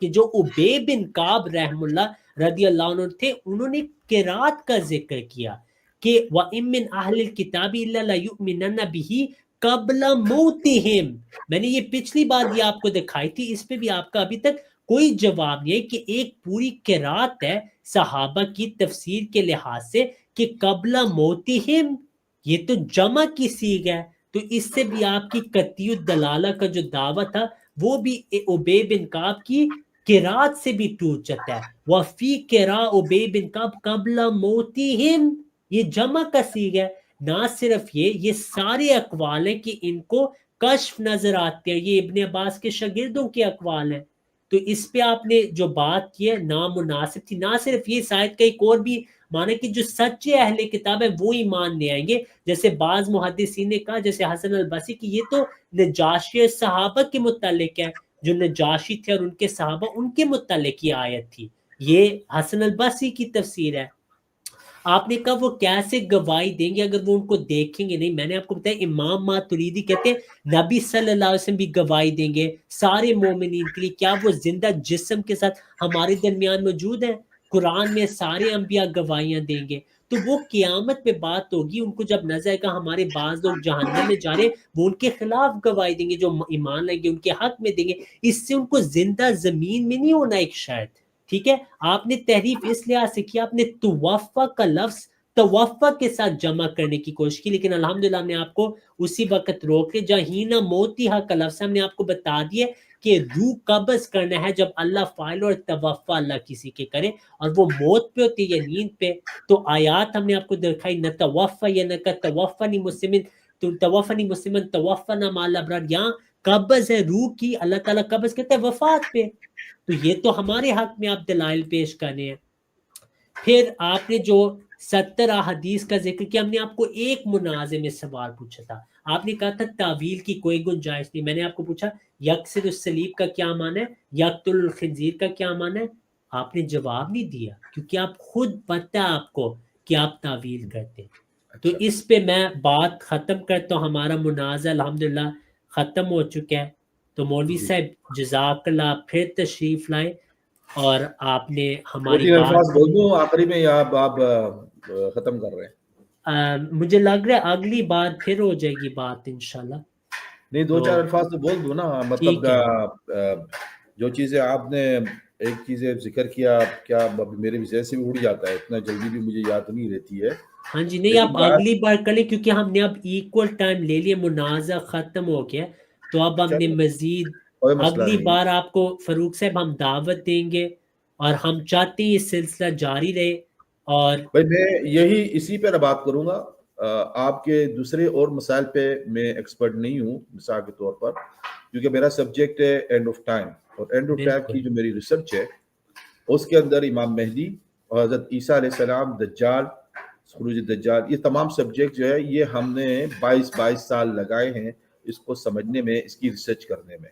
کہ جو ابی بن کعب رحم اللہ رضی اللہ عنہ تھے، انہوں نے قرات کا ذکر کیا کہ وَإِن مِّنْ أَهْلِ الْكِتَابِ إِلَّا لَيُؤْمِنَنَّ بِهِ قَبْلَ مَوْتِهِمْ، میں نے یہ پچھلی بار یہ آپ کو دکھائی تھی، اس پہ بھی آپ کا ابھی تک کوئی جواب نہیں ہے کہ ایک پوری قرات ہے صحابہ کی تفسیر کے لحاظ سے کہ قبل موتہم، یہ تو جمع کی صیغہ ہے، تو اس سے بھی آپ کی قطعی الدلالہ کا جو دعویٰ تھا وہ بھی ابی بن کعب کی قرات سے بھی ٹوٹ جاتا ہے۔ وفی قرا ابی بن کعب قبل موتہم، یہ جمع کا صیغہ ہے۔ نہ صرف یہ سارے اقوال ہیں کہ ان کو کشف نظر آتے ہیں، یہ ابن عباس کے شاگردوں کے اقوال ہیں، تو اس پہ آپ نے جو بات کی ہے نامناسب تھی۔ نہ صرف یہ شاید کا ایک اور بھی معنی کہ جو سچے اہل کتاب ہے وہ ایمان لے آئیں گے، جیسے بعض محدثین نے کہا جیسے حسن البصری کہ یہ تو نجاشی صحابہ کے متعلق ہے، جو نجاشی تھے اور ان کے صحابہ ان کے متعلق یہ آیت تھی، یہ حسن البصری کی تفسیر ہے۔ آپ نے کہا وہ کیسے گواہی دیں گے اگر وہ ان کو دیکھیں گے نہیں؟ میں نے آپ کو بتایا امام ماتریدی کہتے ہیں نبی صلی اللہ علیہ وسلم بھی گواہی دیں گے سارے مومنین کے لیے، کیا وہ زندہ جسم کے ساتھ ہمارے درمیان موجود ہیں؟ قرآن میں سارے انبیاء گواہیاں دیں گے، تو وہ قیامت پہ بات ہوگی، ان کو جب نظر آئے گا ہمارے بعض لوگ جہنم میں جا رہے ہیں، وہ ان کے خلاف گواہی دیں گے، جو ایمان لائیں گے ان کے حق میں دیں گے. اس سے ان کو زندہ زمین میں نہیں ہونا ایک شاید. ٹھیک ہے، آپ نے تحریف اس لحاظ سے کیا، آپ نے توفع کا لفظ توفع کے ساتھ جمع کرنے کی کوشش کی، لیکن الحمدللہ ہم نے آپ کو اسی وقت روک کے جہاں ہینا موتیہا کا لفظ ہم نے آپ کو بتا دیا کہ روح قبض کرنا ہے جب اللہ فاعل اور توفع اللہ کسی کے کرے، اور وہ موت پہ ہوتی ہے یا نیند پہ. تو آیات ہم نے آپ کو دکھائی، نہ توفع یا نہ توفنی مسلمن، تو توفنی مسلمن توفنا مع الابرار، یہاں قبض ہے روح کی، اللہ تعالیٰ قبض کرتا ہے وفات پہ. تو یہ تو ہمارے حق میں آپ دلائل پیش کرنے ہیں. پھر آپ نے جو 70 احادیث کا ذکر کیا، ہم نے آپ کو ایک منازع میں سوال پوچھا تھا، آپ نے کہا تھا تعویل کی کوئی گنجائش نہیں. میں نے آپ کو پوچھا یکسر الصلیب کا کیا معنی ہے، یقتل الخنزیر کا کیا معنی ہے، آپ نے جواب نہیں دیا، کیونکہ آپ خود پتہ ہے آپ کو کہ آپ تعویل کرتے ہیں. تو اس پہ میں بات ختم کرتا ہوں، ہمارا منازع الحمدللہ ختم ہو چکا ہے. تو مولوی صاحب جزاک اللہ، پھر تشریف لائے اور آپ نے ہماری الفاظ بول بات، دوں آخری میں، یا آپ ختم کر رہے ہیں؟ مجھے لگ رہا ہے اگلی بار پھر ہو جائے گی بات انشاءاللہ. نہیں، دو چار الفاظ تو بول دو نا، مطلب ٹھیک ہے. جو چیزیں آپ نے ایک چیز ذکر کیا، کیا میرے ذہن سے بھی اڑ جاتا ہے، اتنا جلدی بھی مجھے یاد نہیں رہتی ہے. ہاں جی، نہیں لیکن آپ اگلی بار کر لیں، کیونکہ ہم نے اب ایکول ٹائم لے لیے، منازع ختم ہو گیا، تو اب ہم نے مزید کوئی مسئلہ اگلی نہیں. بار آپ کو فاروق صاحب ہم دعوت دیں گے، اور ہم چاہتے ہیں یہ سلسلہ جاری رہے. اور بھائی میں یہی اسی پہ بات کروں گا، آپ کے دوسرے اور مسائل پہ میں ایکسپرٹ نہیں ہوں مثال کے طور پر، کیونکہ میرا سبجیکٹ ہے اینڈ آف ٹائم، اور اینڈ آف ٹائم کی جو میری ریسرچ ہے اس کے اندر امام مہدی اور حضرت عیسیٰ علیہ السلام، دجال، خروج دجال، یہ تمام سبجیکٹ جو ہے یہ ہم نے 22 سال لگائے ہیں اس کو سمجھنے میں، اس کی ریسرچ کرنے میں.